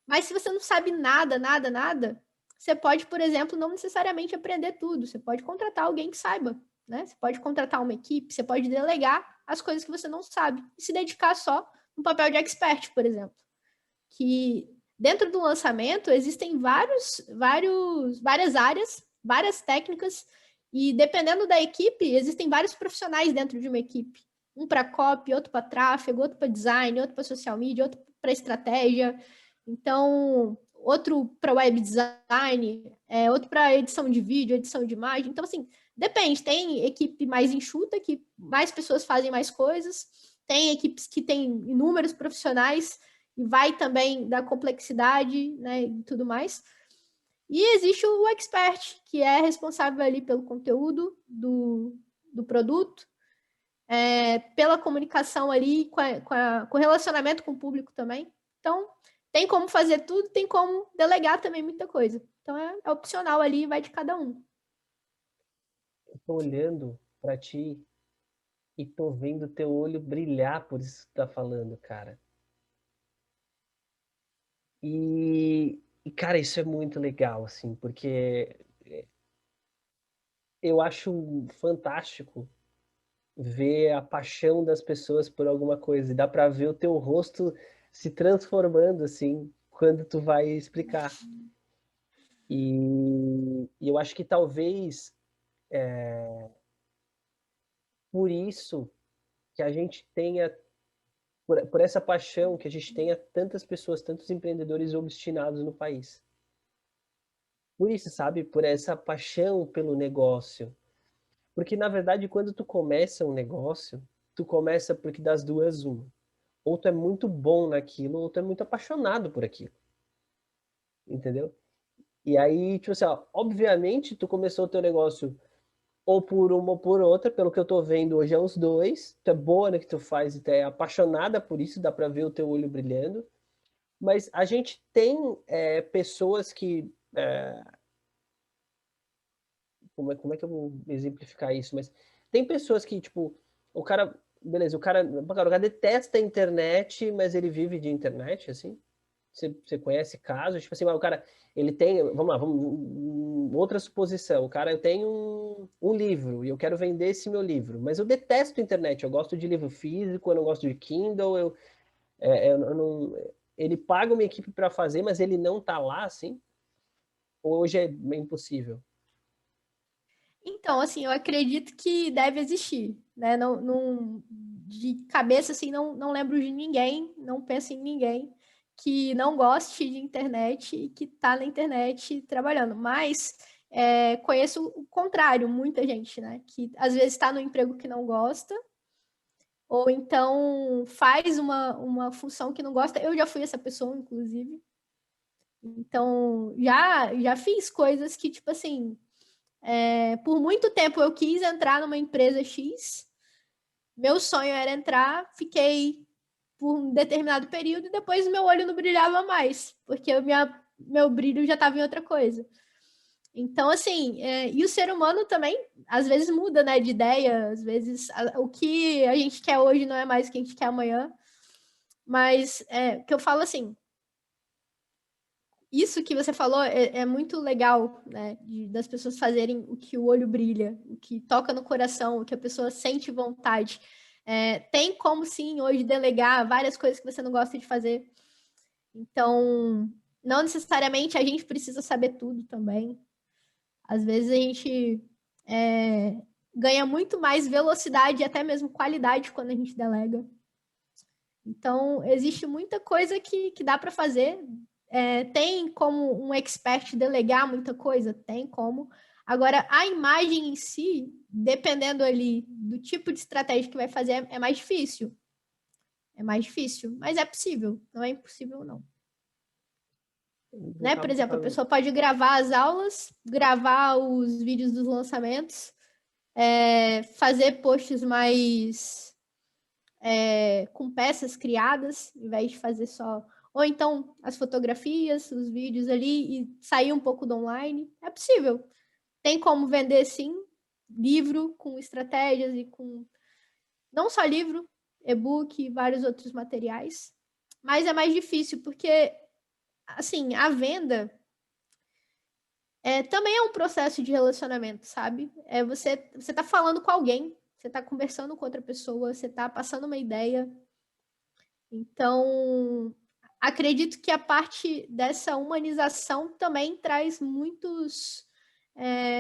Mas se você não sabe nada, nada, nada, você pode, por exemplo, não necessariamente aprender tudo. Você pode contratar alguém que saiba, né? Você pode contratar uma equipe, você pode delegar as coisas que você não sabe e se dedicar só no papel de expert, por exemplo. Que dentro do lançamento existem várias áreas, várias técnicas, e dependendo da equipe, existem vários profissionais dentro de uma equipe. Um para copy, outro para tráfego, outro para design, outro para social media, outro para estratégia. Então, outro para web design, outro para edição de vídeo, edição de imagem. Então, assim, depende. Tem equipe mais enxuta, que mais pessoas fazem mais coisas. Tem equipes que têm inúmeros profissionais e vai também da complexidade, né, e tudo mais. E existe o expert, que é responsável ali pelo conteúdo do produto, pela comunicação ali, com o relacionamento com o público também. Então, tem como fazer tudo, tem como delegar também muita coisa. Então, é opcional ali, vai de cada um. Eu tô olhando para ti e tô vendo teu olho brilhar por isso que tu tá falando, cara. Cara, isso é muito legal, assim, porque eu acho fantástico ver a paixão das pessoas por alguma coisa. E dá para ver o teu rosto se transformando, assim, quando tu vai explicar. E eu acho que talvez por isso que a gente tenha, por essa paixão, que a gente tenha tantas pessoas, tantos empreendedores obstinados no país. Por isso, sabe? Por essa paixão pelo negócio. Porque, na verdade, quando tu começa um negócio, tu começa porque das duas, uma. Ou tu é muito bom naquilo, ou tu é muito apaixonado por aquilo. Entendeu? E aí, tipo assim, ó, obviamente, tu começou o teu negócio ou por uma ou por outra, pelo que eu tô vendo hoje é os dois. Tu é boa no que tu faz e tu é apaixonada por isso, dá pra ver o teu olho brilhando. Mas a gente tem pessoas que. Como é que eu vou exemplificar isso? Mas tem pessoas que, tipo, o cara. Beleza, o cara detesta a internet, mas ele vive de internet, assim. Você conhece casos? Tipo assim, o cara, ele tem. Vamos lá, outra suposição. O cara, eu tenho um livro e eu quero vender esse meu livro, mas eu detesto a internet. Eu gosto de livro físico, eu não gosto de Kindle. Eu não, ele paga uma equipe para fazer, mas ele não tá lá, assim. Hoje é impossível. Então, assim, eu acredito que deve existir, né? De cabeça, assim, não lembro de ninguém, não penso em ninguém que não goste de internet e que está na internet trabalhando. Mas conheço o contrário, muita gente, né? Que às vezes está no emprego que não gosta, ou então faz uma função que não gosta. Eu já fui essa pessoa, inclusive. Então, já fiz coisas que, tipo assim, por muito tempo eu quis entrar numa empresa X, meu sonho era entrar, fiquei por um determinado período e depois meu olho não brilhava mais, porque meu brilho já estava em outra coisa. Então, assim, e o ser humano também, às vezes, muda, né, de ideia, às vezes o que a gente quer hoje não é mais o que a gente quer amanhã, mas o que eu falo assim, isso que você falou é muito legal, né, das pessoas fazerem o que o olho brilha, o que toca no coração, o que a pessoa sente vontade. Tem como, sim, hoje delegar várias coisas que você não gosta de fazer. Então, não necessariamente a gente precisa saber tudo também. Às vezes a gente ganha muito mais velocidade e até mesmo qualidade quando a gente delega. Então, existe muita coisa que dá para fazer. Tem como um expert delegar muita coisa? Tem como. Agora, a imagem em si, dependendo ali do tipo de estratégia que vai fazer, é mais difícil. É mais difícil, mas é possível. Não é impossível, não. Né? Por exemplo, a pessoa pode gravar as aulas, gravar os vídeos dos lançamentos, fazer posts mais com peças criadas, em vez de fazer só. Ou então as fotografias, os vídeos ali e sair um pouco do online. É possível. Tem como vender, sim, livro com estratégias e com. Não só livro, e-book e vários outros materiais. Mas é mais difícil, porque, assim, a venda também é um processo de relacionamento, sabe? Você tá falando com alguém, você tá conversando com outra pessoa, você tá passando uma ideia. Então, acredito que a parte dessa humanização também traz muitos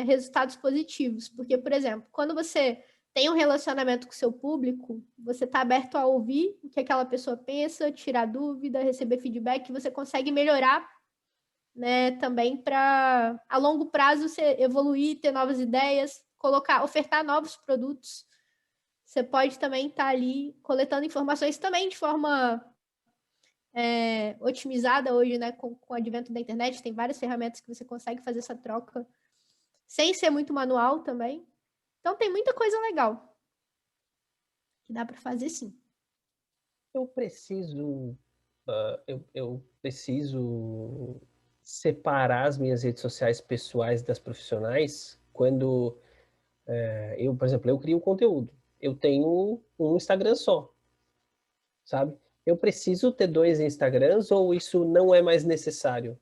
resultados positivos. Porque, por exemplo, quando você tem um relacionamento com o seu público, você está aberto a ouvir o que aquela pessoa pensa, tirar dúvida, receber feedback, você consegue melhorar, né, também para a longo prazo você evoluir, ter novas ideias, ofertar novos produtos. Você pode também estar ali coletando informações também de forma otimizada hoje, né, com o advento da internet, tem várias ferramentas que você consegue fazer essa troca sem ser muito manual também. Então tem muita coisa legal que dá para fazer, sim. Eu preciso, eu preciso separar as minhas redes sociais pessoais das profissionais quando eu, por exemplo, eu crio conteúdo. Eu tenho um Instagram só, sabe? Eu preciso ter dois Instagrams ou isso não é mais necessário?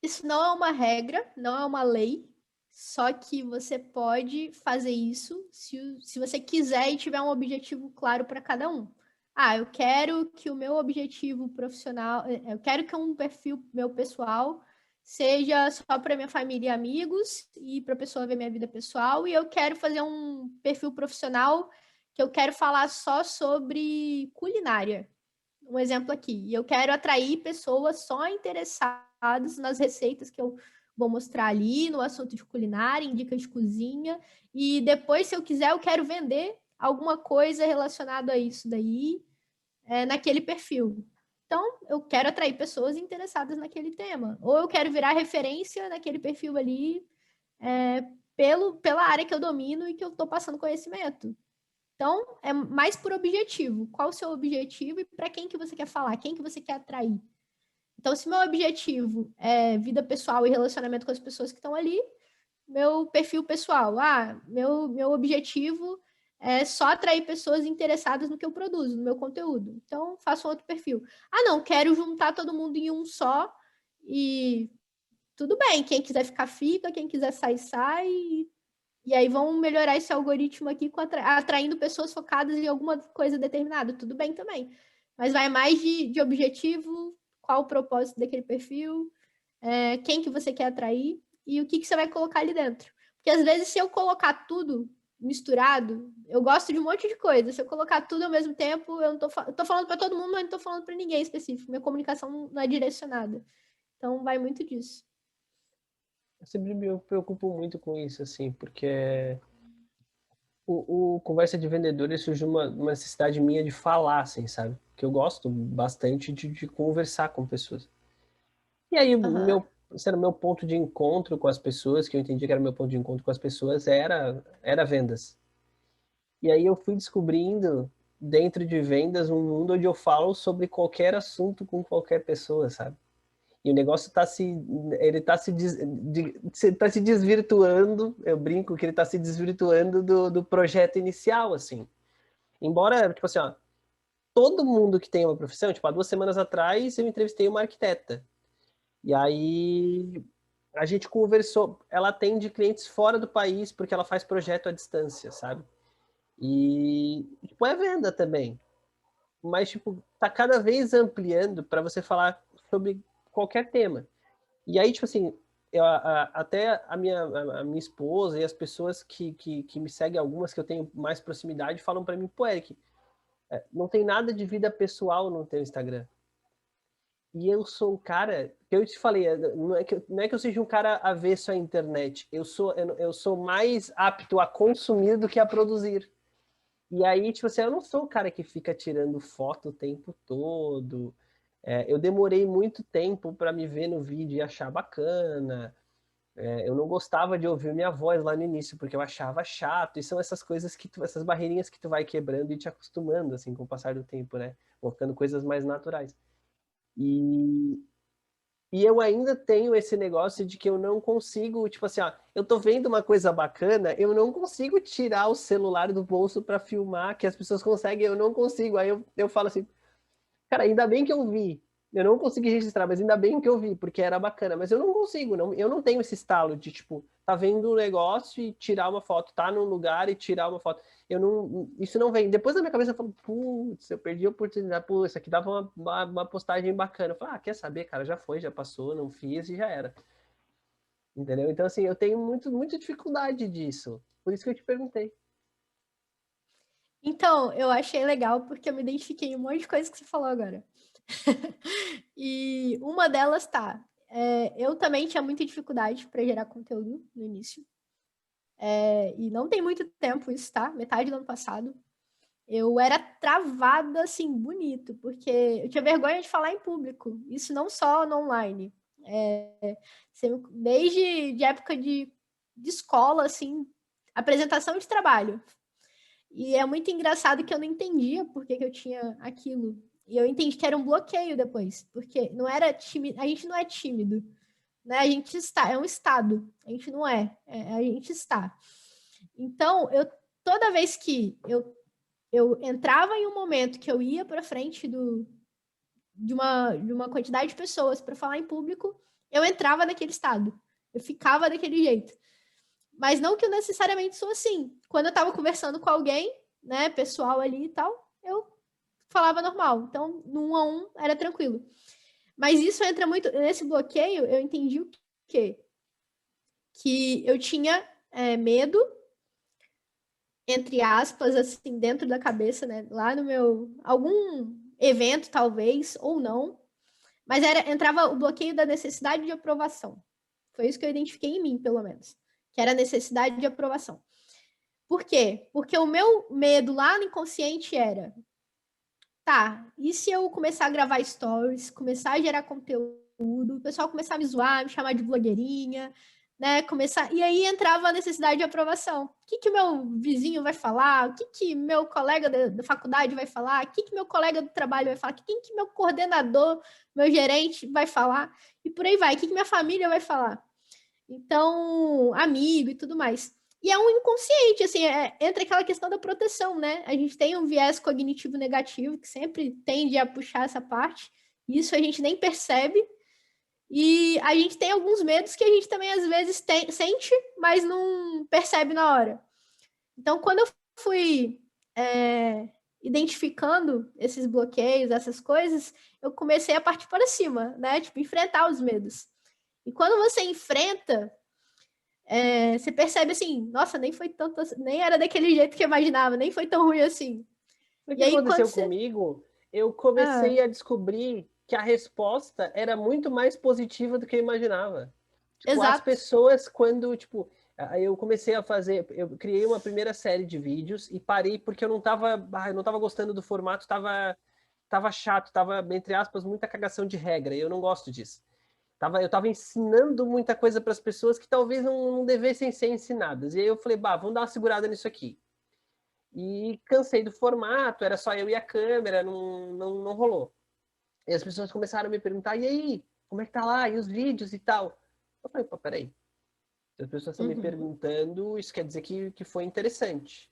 Isso não é uma regra, não é uma lei, só que você pode fazer isso se você quiser e tiver um objetivo claro para cada um. Ah, eu quero que o meu objetivo profissional, eu quero que um perfil meu pessoal seja só para minha família e amigos e para a pessoa ver minha vida pessoal, e eu quero fazer um perfil profissional que eu quero falar só sobre culinária. Um exemplo aqui. E eu quero atrair pessoas só interessadas nas receitas que eu vou mostrar ali, no assunto de culinária, em dicas de cozinha. E depois, se eu quiser, eu quero vender alguma coisa relacionada a isso daí, naquele perfil. Então, eu quero atrair pessoas interessadas naquele tema. Ou eu quero virar referência naquele perfil ali, pela área que eu domino e que eu estou passando conhecimento. Então, é mais por objetivo. Qual o seu objetivo e para quem que você quer falar? Quem que você quer atrair? Então, se meu objetivo é vida pessoal e relacionamento com as pessoas que estão ali, meu perfil pessoal. Meu objetivo é só atrair pessoas interessadas no que eu produzo, no meu conteúdo. Então, faço um outro perfil. Não, quero juntar todo mundo em um só e tudo bem. Quem quiser ficar, fica. Quem quiser sair, sai. E aí vão melhorar esse algoritmo aqui atraindo pessoas focadas em alguma coisa determinada. Tudo bem também. Mas vai mais de objetivo, qual o propósito daquele perfil, quem que você quer atrair e o que você vai colocar ali dentro. Porque às vezes, se eu colocar tudo misturado, eu gosto de um monte de coisa. Se eu colocar tudo ao mesmo tempo, eu não tô falando para todo mundo, mas não tô falando para ninguém específico. Minha comunicação não é direcionada. Então vai muito disso. Eu sempre me preocupo muito com isso, assim, porque o conversa de vendedores surgiu uma necessidade minha de falar, assim, sabe? Que eu gosto bastante de conversar com pessoas. E aí, Aham. esse era o meu ponto de encontro com as pessoas, que eu entendi que era o meu ponto de encontro com as pessoas, era vendas. E aí eu fui descobrindo, dentro de vendas, um mundo onde eu falo sobre qualquer assunto com qualquer pessoa, sabe? E o negócio ele tá se desvirtuando, eu brinco que ele tá se desvirtuando do projeto inicial, assim. Embora, tipo assim, ó, todo mundo que tem uma profissão, tipo, há 2 semanas atrás eu entrevistei uma arquiteta. E aí a gente conversou, ela atende clientes fora do país porque ela faz projeto à distância, sabe? E, tipo, é venda também. Mas, tipo, tá cada vez ampliando para você falar sobre qualquer tema. E aí, tipo assim, até a minha esposa e as pessoas que me seguem, algumas que eu tenho mais proximidade, falam para mim, pô, Eric, não tem nada de vida pessoal no teu Instagram. E eu sou um cara, que eu te falei, não é que eu seja um cara avesso à internet, eu sou mais apto a consumir do que a produzir. E aí, tipo assim, eu não sou o cara que fica tirando foto o tempo todo. Eu demorei muito tempo para me ver no vídeo e achar bacana. Eu não gostava de ouvir minha voz lá no início, porque eu achava chato. E são essas coisas essas barreirinhas que tu vai quebrando e te acostumando, assim, com o passar do tempo, né? Vão ficando coisas mais naturais. E, e eu ainda tenho esse negócio de que eu não consigo, tipo assim, ó, eu tô vendo uma coisa bacana, eu não consigo tirar o celular do bolso para filmar, que as pessoas conseguem, eu não consigo. Aí eu falo assim, cara, ainda bem que eu vi. Eu não consegui registrar, mas ainda bem que eu vi, porque era bacana. Mas eu não consigo, eu não tenho esse estalo de, tipo, tá vendo um negócio e tirar uma foto, tá num lugar e tirar uma foto. Isso não vem. Depois da minha cabeça eu falo, putz, eu perdi a oportunidade. Pô, isso aqui dava uma postagem bacana. Eu falo, quer saber, cara, já foi, já passou, não fiz e já era. Entendeu? Então, assim, eu tenho muita dificuldade disso. Por isso que eu te perguntei. Então, eu achei legal porque eu me identifiquei em um monte de coisa que você falou agora. E uma delas tá. Eu também tinha muita dificuldade para gerar conteúdo no início. E não tem muito tempo isso, tá? Metade do ano passado. Eu era travada, assim, bonito, porque eu tinha vergonha de falar em público. Isso não só no online. Desde de época de escola, assim, apresentação de trabalho. E é muito engraçado que eu não entendia por que eu tinha aquilo. E eu entendi que era um bloqueio depois, porque não era tímido, a gente não é tímido, né? A gente está, é um estado, a gente não a gente está. Então, toda vez que eu entrava em um momento que eu ia para frente de uma quantidade de pessoas para falar em público, eu entrava naquele estado, eu ficava daquele jeito. Mas não que eu necessariamente sou assim. Quando eu estava conversando com alguém, né, pessoal ali e tal, eu falava normal. Então, no 1 a 1 era tranquilo. Mas isso entra muito nesse bloqueio. Eu entendi o quê? Que eu tinha medo, entre aspas, assim, dentro da cabeça, né? Lá no meu algum evento, talvez, ou não. Mas entrava o bloqueio da necessidade de aprovação. Foi isso que eu identifiquei em mim, pelo menos. Que era a necessidade de aprovação. Por quê? Porque o meu medo lá no inconsciente era, tá, e se eu começar a gravar stories, começar a gerar conteúdo, o pessoal começar a me zoar, me chamar de blogueirinha, né, e aí entrava a necessidade de aprovação. O que o meu vizinho vai falar? O que meu colega da faculdade vai falar? O que meu colega do trabalho vai falar? Quem que meu coordenador, meu gerente vai falar? E por aí vai. O que minha família vai falar? Então, amigo e tudo mais. E é um inconsciente, assim, entra aquela questão da proteção, né? A gente tem um viés cognitivo negativo que sempre tende a puxar essa parte. Isso a gente nem percebe. E a gente tem alguns medos que a gente também às vezes sente, mas não percebe na hora. Então, quando eu fui identificando esses bloqueios, essas coisas, eu comecei a partir para cima, né? Tipo, enfrentar os medos. E quando você enfrenta, você percebe assim, nossa, nem foi tanto, nem era daquele jeito que eu imaginava, nem foi tão ruim assim. O E que aí, quando aconteceu você. comigo, eu Ah, comecei a descobrir que a resposta era muito mais positiva do que eu imaginava. Tipo, as exato. pessoas, quando, tipo, eu comecei a fazer, eu criei uma primeira série de vídeos e parei porque eu não tava gostando do formato, tava chato, tava, entre aspas, muita cagação de regra, e eu não gosto disso. Eu tava ensinando muita coisa para as pessoas que talvez não devessem ser ensinadas. E aí eu falei, vamos dar uma segurada nisso aqui. E cansei do formato, era só eu e a câmera, não rolou. E as pessoas começaram a me perguntar, e aí? como é que tá lá? E os vídeos e tal? Eu falei, pô, peraí. Se as pessoas estão me perguntando, isso quer dizer que foi interessante.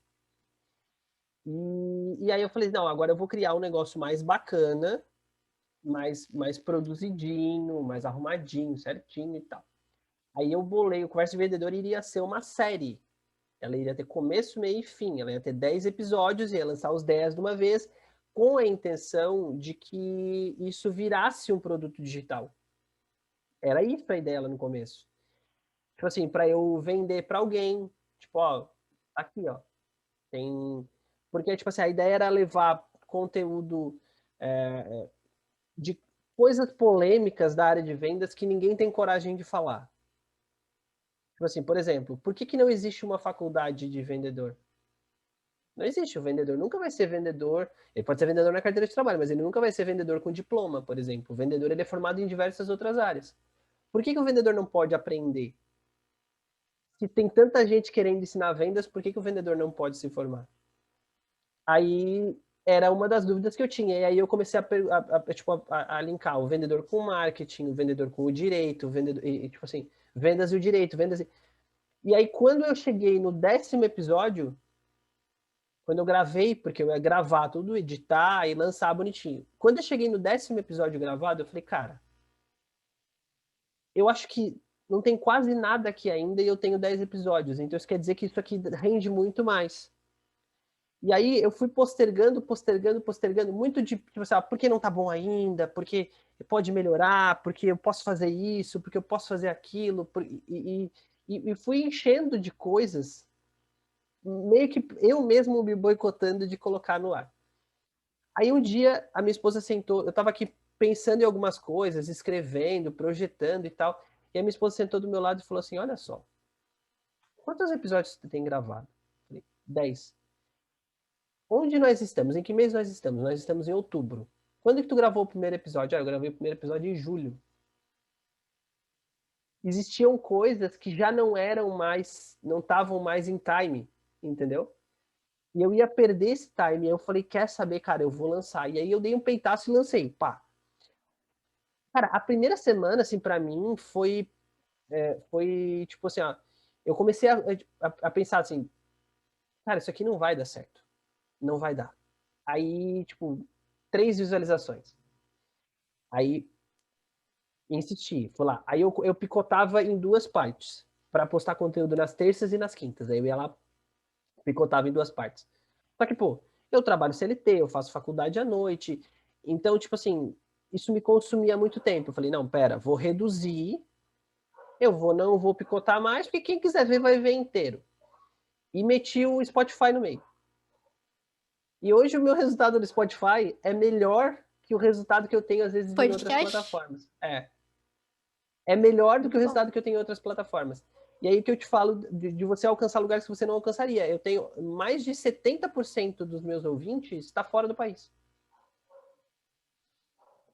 E aí eu falei, não, agora eu vou criar um negócio mais bacana, mais produzidinho, mais arrumadinho, certinho e tal. Aí eu bolei, o Conversa de Vendedor iria ser uma série. Ela iria ter começo, meio e fim. Ela ia ter 10 episódios, ia lançar os 10 de uma vez, com a intenção de que isso virasse um produto digital. Era isso a ideia lá no começo. Tipo assim, para eu vender para alguém, tipo, ó, aqui, ó, tem... Porque, tipo assim, a ideia era levar conteúdo de coisas polêmicas da área de vendas que ninguém tem coragem de falar. Tipo assim, por exemplo, por que não existe uma faculdade de vendedor? Não existe, o vendedor nunca vai ser vendedor, ele pode ser vendedor na carteira de trabalho, mas ele nunca vai ser vendedor com diploma, por exemplo. O vendedor ele é formado em diversas outras áreas. Por que o vendedor não pode aprender? Se tem tanta gente querendo ensinar vendas, por que o vendedor não pode se formar? Aí era uma das dúvidas que eu tinha. E aí eu comecei a linkar o vendedor com o marketing, o vendedor com o direito, o vendedor, tipo assim, vendas e o direito, vendas e... E aí quando eu cheguei no 10º episódio, quando eu gravei, porque eu ia gravar tudo, editar e lançar bonitinho. Quando eu cheguei no 10º episódio gravado, eu falei, cara, eu acho que não tem quase nada aqui ainda e eu tenho 10 episódios. Então isso quer dizer que isso aqui rende muito mais. E aí eu fui postergando, muito de, tipo assim, por que não tá bom ainda? Porque pode melhorar, porque eu posso fazer isso, porque eu posso fazer aquilo, e fui enchendo de coisas, meio que eu mesmo me boicotando de colocar no ar. Aí um dia a minha esposa sentou, eu tava aqui pensando em algumas coisas, escrevendo, projetando e tal, e a minha esposa sentou do meu lado e falou assim, olha só, quantos episódios você tem gravado? Eu falei, 10. Onde nós estamos? Em que mês nós estamos? Nós estamos em outubro. Quando que tu gravou o primeiro episódio? Ah, eu gravei o primeiro episódio em julho. Existiam coisas que já não eram mais, não estavam mais em time, entendeu? E eu ia perder esse time. E eu falei, quer saber, cara, eu vou lançar. E aí eu dei um peitaço e lancei, pá. Cara, a primeira semana, assim, pra mim, foi tipo assim, ó, eu comecei a pensar assim, cara, isso aqui não vai dar certo. Não vai dar. Aí, tipo, 3 visualizações. Aí insisti, fui lá. Aí eu picotava em 2 partes para postar conteúdo nas terças e nas quintas. Aí eu ia lá, picotava em 2 partes. Só que, pô, eu trabalho CLT, eu faço faculdade à noite. Então, tipo assim, isso me consumia muito tempo. Eu falei, não, pera, vou reduzir. Não vou picotar mais, porque quem quiser ver vai ver inteiro. E meti o Spotify no meio. E hoje o meu resultado do Spotify é melhor que o resultado que eu tenho, às vezes, em outras Podcast? plataformas. É melhor do que o Muito bom. resultado que eu tenho em outras plataformas. E aí que eu te falo de você alcançar lugares que você não alcançaria. Eu tenho mais de 70% dos meus ouvintes está fora do país.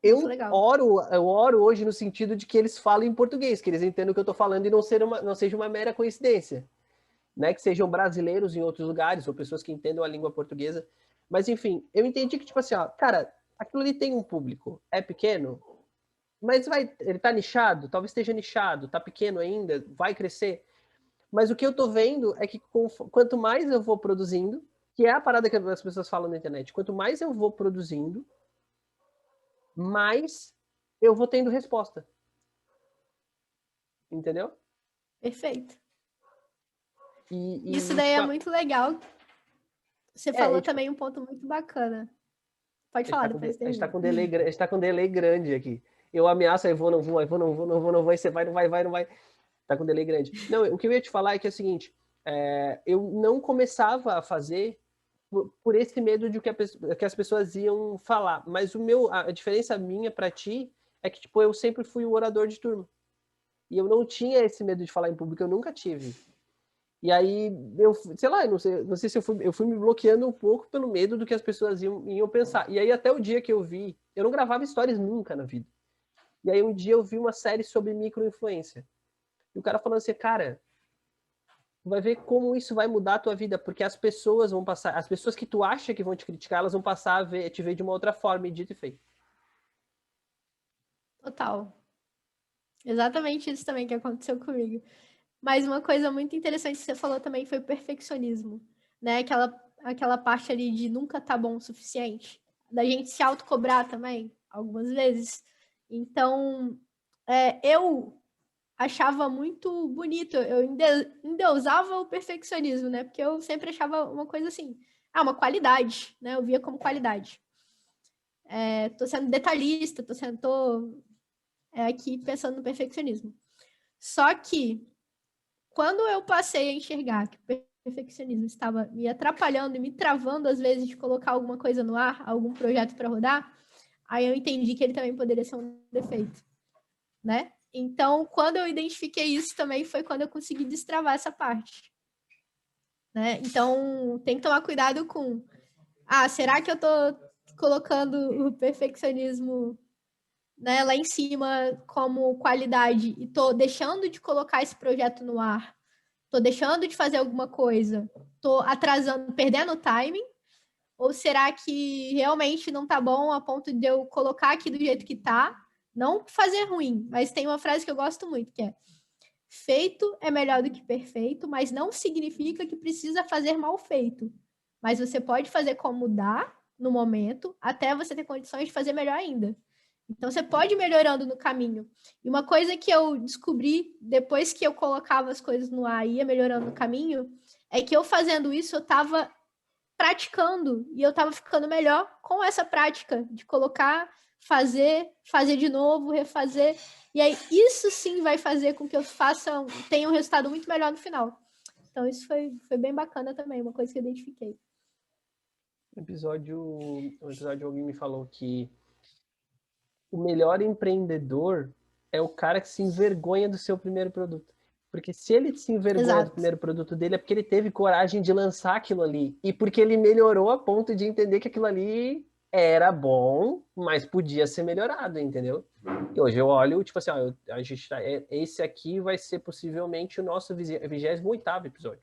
Muito legal. Eu oro hoje no sentido de que eles falem em português, que eles entendam o que eu estou falando e não seja uma mera coincidência. Né? Que sejam brasileiros em outros lugares, ou pessoas que entendam a língua portuguesa. Mas, enfim, eu entendi que, tipo assim, ó, cara, aquilo ali tem um público. É pequeno, mas ele tá nichado, talvez esteja nichado, tá pequeno ainda, vai crescer. Mas o que eu tô vendo é que quanto mais eu vou produzindo, que é a parada que as pessoas falam na internet, quanto mais eu vou produzindo, mais eu vou tendo resposta. Entendeu? Perfeito. E Isso daí tipo, é muito legal. Você falou tipo, também um ponto muito bacana. Pode a gente falar, tá com, depois a gente tá termina. com delay, a gente tá com delay grande aqui. Eu ameaço, aí vou, não vou, aí vou, não vou, não vou, não vai, você vai, não vai, não vai. Tá com delay grande. Não, o que eu ia te falar é que é o seguinte, eu não começava a fazer por esse medo de que as pessoas iam falar. Mas a diferença minha para ti é que, tipo, eu sempre fui o orador de turma. E eu não tinha esse medo de falar em público, eu nunca tive. E aí, sei lá, não sei se eu fui me bloqueando um pouco pelo medo do que as pessoas iam pensar. E aí, até o dia que eu não gravava histórias nunca na vida. E aí, um dia eu vi uma série sobre microinfluência. E o cara falando assim, cara, tu vai ver como isso vai mudar a tua vida, porque as pessoas vão passar, as pessoas que tu acha que vão te criticar, elas vão passar te ver de uma outra forma, e dito e feito. Total. Exatamente isso também que aconteceu comigo. Mas uma coisa muito interessante que você falou também foi o perfeccionismo, né? Aquela parte ali de nunca tá bom o suficiente, da gente se autocobrar também, algumas vezes. Então, eu achava muito bonito, eu endeusava o perfeccionismo, né? Porque eu sempre achava uma coisa assim, uma qualidade, né? Eu via como qualidade. Tô sendo detalhista, tô aqui pensando no perfeccionismo. Só que quando eu passei a enxergar que o perfeccionismo estava me atrapalhando e me travando, às vezes, de colocar alguma coisa no ar, algum projeto para rodar, aí eu entendi que ele também poderia ser um defeito, né? Então, quando eu identifiquei isso também foi quando eu consegui destravar essa parte, né? Então, tem que tomar cuidado com, será que eu tô colocando o perfeccionismo, né, lá em cima como qualidade e tô deixando de colocar esse projeto no ar? Tô deixando de fazer alguma coisa? Tô atrasando, perdendo o timing? Ou será que realmente não tá bom a ponto de eu colocar aqui do jeito que tá? Não fazer ruim, mas tem uma frase que eu gosto muito, que é: feito é melhor do que perfeito, mas não significa que precisa fazer mal feito. Mas você pode fazer como dá no momento, até você ter condições de fazer melhor ainda. Então você pode ir melhorando no caminho. E uma coisa que eu descobri depois que eu colocava as coisas no ar e ia melhorando no caminho, é que eu fazendo isso, eu estava praticando e eu estava ficando melhor com essa prática de colocar, fazer de novo, refazer. E aí isso sim vai fazer com que eu tenha um resultado muito melhor no final. Então isso foi bem bacana também, uma coisa que eu identifiquei. Um episódio alguém me falou que o melhor empreendedor é o cara que se envergonha do seu primeiro produto. Porque se ele se envergonha do Exato. primeiro produto dele, é porque ele teve coragem de lançar aquilo ali. E porque ele melhorou a ponto de entender que aquilo ali era bom, mas podia ser melhorado, entendeu? E hoje eu olho, tipo assim, ó, a gente esse aqui vai ser possivelmente o nosso 28º episódio.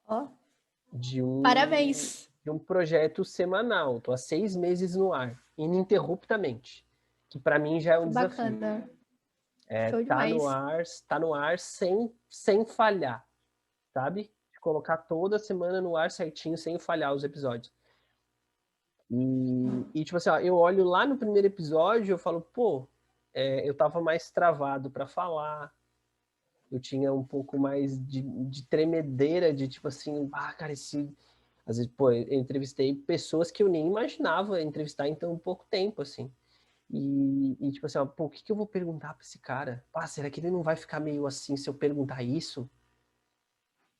Ó, De um, parabéns. de um projeto semanal. Tô há 6 meses no ar, ininterruptamente. Que para mim já é um Que desafio. bacana. Show Tá no demais. ar, tá no ar sem falhar, sabe? De colocar toda semana no ar certinho, sem falhar os episódios. Tipo assim, ó, eu olho lá no primeiro episódio, eu falo, pô, eu tava mais travado para falar, eu tinha um pouco mais de tremedeira, de tipo assim, cara, às vezes, pô, eu entrevistei pessoas que eu nem imaginava entrevistar em tão pouco tempo, assim. Tipo assim, ó, pô, o que que eu vou perguntar pra esse cara? Será que ele não vai ficar meio assim se eu perguntar isso?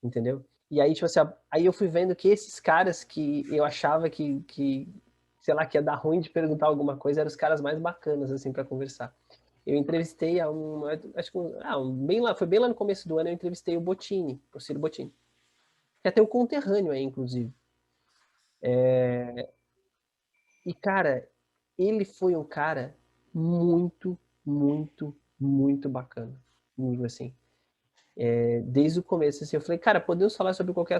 Entendeu? E aí, tipo assim, ó, aí eu fui vendo que esses caras que eu achava sei lá, que ia dar ruim de perguntar alguma coisa, eram os caras mais bacanas, assim, para conversar. Eu entrevistei acho que foi bem lá no começo do ano, eu entrevistei o Bottini, o Ciro Bottini. Que até um conterrâneo aí, inclusive. E, cara, ele foi um cara muito, muito, muito bacana comigo, assim. Desde o começo, assim, eu falei, cara, podemos falar sobre qualquer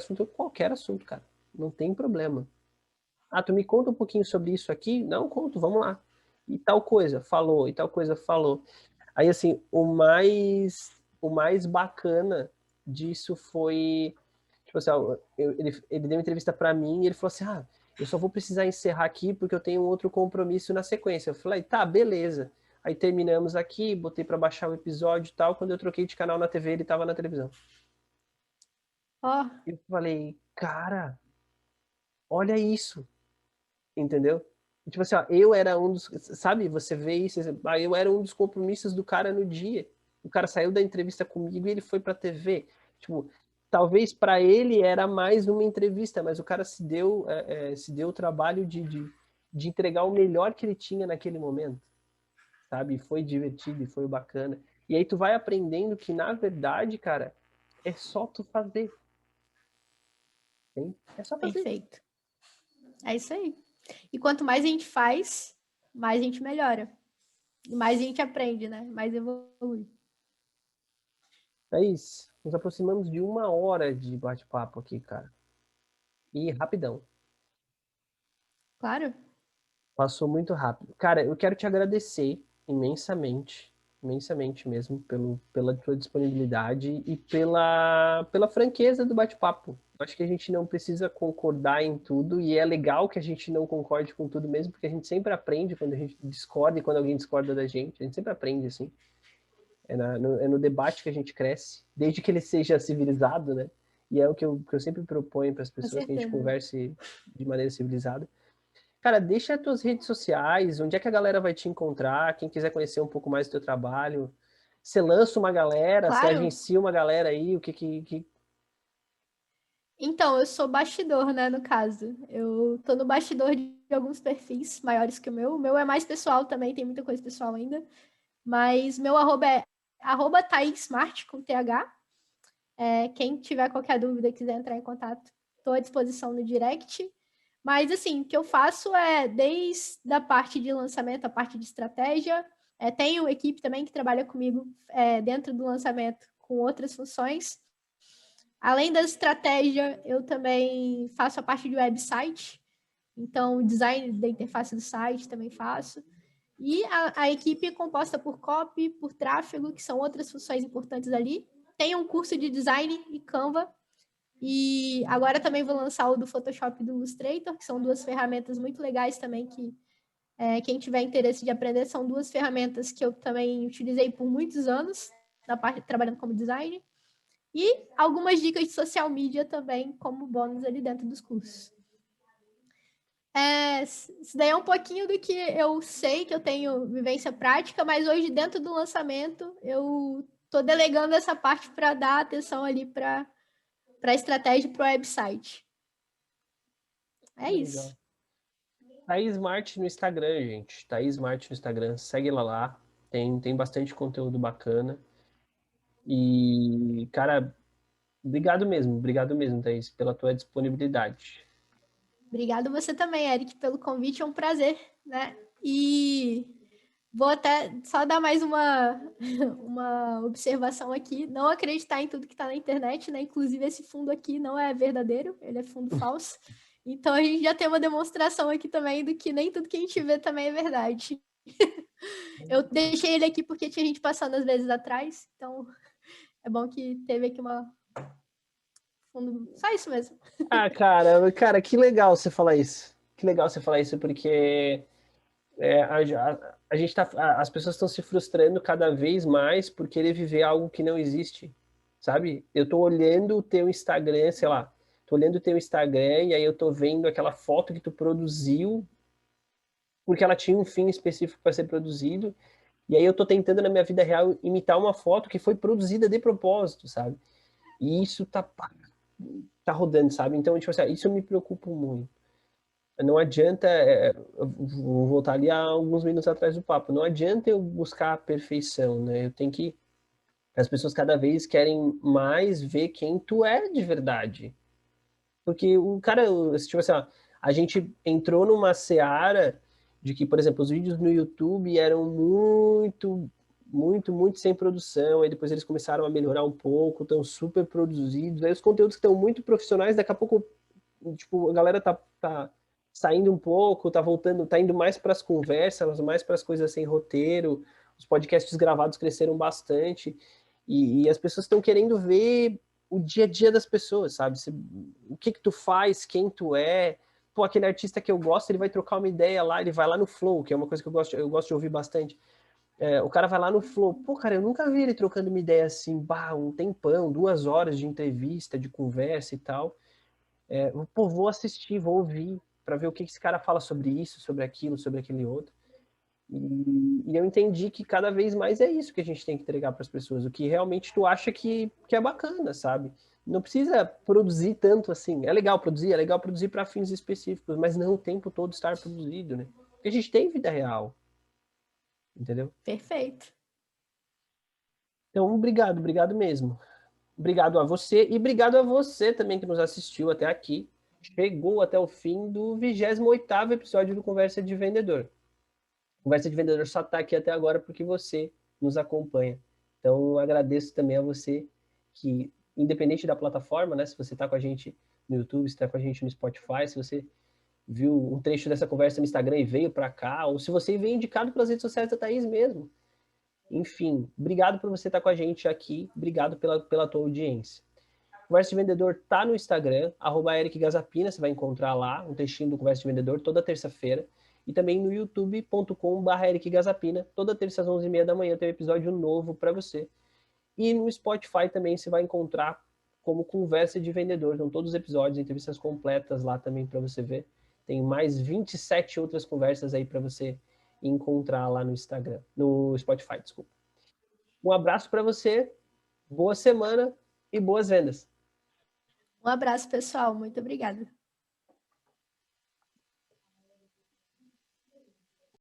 assunto, cara. Não tem problema. Tu me conta um pouquinho sobre isso aqui? Não, conto, vamos lá. E tal coisa, falou, e tal coisa, falou. Aí, assim, o mais bacana disso foi, tipo assim, ele deu uma entrevista para mim e ele falou assim, eu só vou precisar encerrar aqui porque eu tenho um outro compromisso na sequência. Eu falei, tá, beleza. Aí terminamos aqui, botei para baixar o episódio e tal. Quando eu troquei de canal na TV, ele tava na televisão. Ó, Eu falei, cara, olha isso, entendeu? E, tipo assim, ó, eu era um dos, sabe, você vê isso, eu era um dos compromissos do cara no dia. O cara saiu da entrevista comigo e ele foi pra TV. Tipo, talvez para ele era mais uma entrevista, mas o cara se deu o trabalho de entregar o melhor que ele tinha naquele momento, sabe? E foi divertido e foi bacana. E aí tu vai aprendendo que, na verdade, cara, é só tu fazer. Hein? É só fazer. perfeito. É isso aí. E quanto mais a gente faz, mais a gente melhora. E mais a gente aprende, né? Mais evolui. É isso. Nos aproximamos de 1 hora de bate-papo aqui, cara. E rapidão. Claro. Passou muito rápido. Cara, eu quero te agradecer imensamente. imensamente mesmo, pela tua disponibilidade e pela franqueza do bate-papo. Acho que a gente não precisa concordar em tudo, e é legal que a gente não concorde com tudo mesmo, porque a gente sempre aprende quando a gente discorda e quando alguém discorda da gente. A gente sempre aprende, assim. É no debate que a gente cresce, desde que ele seja civilizado, né? E é o que eu sempre proponho para as Com pessoas, que a gente certeza. converse de maneira civilizada. Cara, deixa as tuas redes sociais, onde é que a galera vai te encontrar, quem quiser conhecer um pouco mais do teu trabalho. Você lança uma galera, você Claro. agencia uma galera aí, o que... Então, eu sou bastidor, né, no caso. Eu tô no bastidor de alguns perfis maiores que o meu. O meu é mais pessoal também, tem muita coisa pessoal ainda. Mas meu arroba é @thaissmart, com TH. Quem tiver qualquer dúvida e quiser entrar em contato, estou à disposição no direct. Mas, assim, o que eu faço é, desde a parte de lançamento, a parte de estratégia, tenho equipe também que trabalha comigo dentro do lançamento com outras funções. Além da estratégia, eu também faço a parte de website, então o design da interface do site também faço. E a equipe é composta por copy, por tráfego, que são outras funções importantes ali. Tem um curso de design e Canva, e agora também vou lançar o do Photoshop e do Illustrator, que são duas ferramentas muito legais também, que quem tiver interesse de aprender, são duas ferramentas que eu também utilizei por muitos anos, na parte trabalhando como design. E algumas dicas de social media também, como bônus ali dentro dos cursos. Isso daí é um pouquinho do que eu sei, que eu tenho vivência prática, mas hoje, dentro do lançamento, eu estou delegando essa parte para dar atenção ali para a estratégia para o website. É Legal. isso. Thaís Mart no Instagram, gente. Thaís Mart no Instagram, segue ela lá. Tem bastante conteúdo bacana. E, cara, obrigado mesmo, Thaís, pela tua disponibilidade. Obrigado você também, Eric, pelo convite, é um prazer, né? E vou até só dar mais uma observação aqui. Não acreditar em tudo que está na internet, né? Inclusive, esse fundo aqui não é verdadeiro, ele é fundo falso. Então, a gente já tem uma demonstração aqui também do que nem tudo que a gente vê também é verdade. Eu deixei ele aqui porque tinha gente passando às vezes atrás, então é bom que teve aqui uma fundo. Só isso mesmo. Ah, cara, que legal você falar isso. Que legal você falar isso, porque a gente tá, as pessoas estão se frustrando cada vez mais por querer viver algo que não existe, sabe? Eu tô olhando o teu Instagram, sei lá, tô olhando o teu Instagram e aí eu tô vendo aquela foto que tu produziu porque ela tinha um fim específico para ser produzido, e aí eu tô tentando na minha vida real imitar uma foto que foi produzida de propósito, sabe? E isso tá rodando, sabe? Então, tipo assim, isso me preocupa muito. Não adianta, eu vou voltar ali a alguns minutos atrás do papo, não adianta eu buscar a perfeição, né? Eu tenho que, as pessoas cada vez querem mais ver quem tu é de verdade. Porque o cara, tipo assim, ó, a gente entrou numa seara de que, por exemplo, os vídeos no YouTube eram muito sem produção, aí depois eles começaram a melhorar um pouco, estão super produzidos, aí os conteúdos que estão muito profissionais, daqui a pouco, tipo, a galera tá saindo um pouco, tá voltando, tá indo mais para as conversas, mais para as coisas sem roteiro, os podcasts gravados cresceram bastante, e as pessoas estão querendo ver o dia a dia das pessoas, sabe? O que que tu faz, quem tu é. Pô, aquele artista que eu gosto, ele vai trocar uma ideia lá, ele vai lá no Flow, que é uma coisa que eu gosto de ouvir bastante. O cara vai lá no Flow. Pô, cara, eu nunca vi ele trocando uma ideia assim, bah, um tempão, 2 horas de entrevista, de conversa e tal. Pô, vou assistir, vou ouvir, para ver o que esse cara fala sobre isso, sobre aquilo, sobre aquele outro. E eu entendi que cada vez mais é isso que a gente tem que entregar para as pessoas, o que realmente tu acha que é bacana, sabe? Não precisa produzir tanto assim. É legal produzir para fins específicos, mas não o tempo todo estar produzido, né? Porque a gente tem vida real, entendeu? Perfeito. Então, obrigado mesmo. Obrigado a você e obrigado a você também que nos assistiu até aqui. Chegou até o fim do 28º episódio do Conversa de Vendedor. Conversa de Vendedor só está aqui até agora porque você nos acompanha. Então, agradeço também a você que, independente da plataforma, né? Se você está com a gente no YouTube, se está com a gente no Spotify, se você viu um trecho dessa conversa no Instagram e veio para cá, ou se você veio indicado pelas redes sociais da Thaís mesmo. Enfim, obrigado por você estar com a gente aqui, obrigado pela tua audiência. Conversa de Vendedor tá no Instagram, @ericgazapina, você vai encontrar lá um textinho do Conversa de Vendedor toda terça-feira. E também no youtube.com/ericgazapina, toda terça às 11h30 da manhã tem um episódio novo para você. E no Spotify também você vai encontrar como Conversa de Vendedor, então todos os episódios, entrevistas completas lá também para você ver. Tem mais 27 outras conversas aí para você encontrar lá no Instagram, no Spotify, desculpa. Um abraço para você, boa semana e boas vendas. Um abraço, pessoal. Muito obrigada.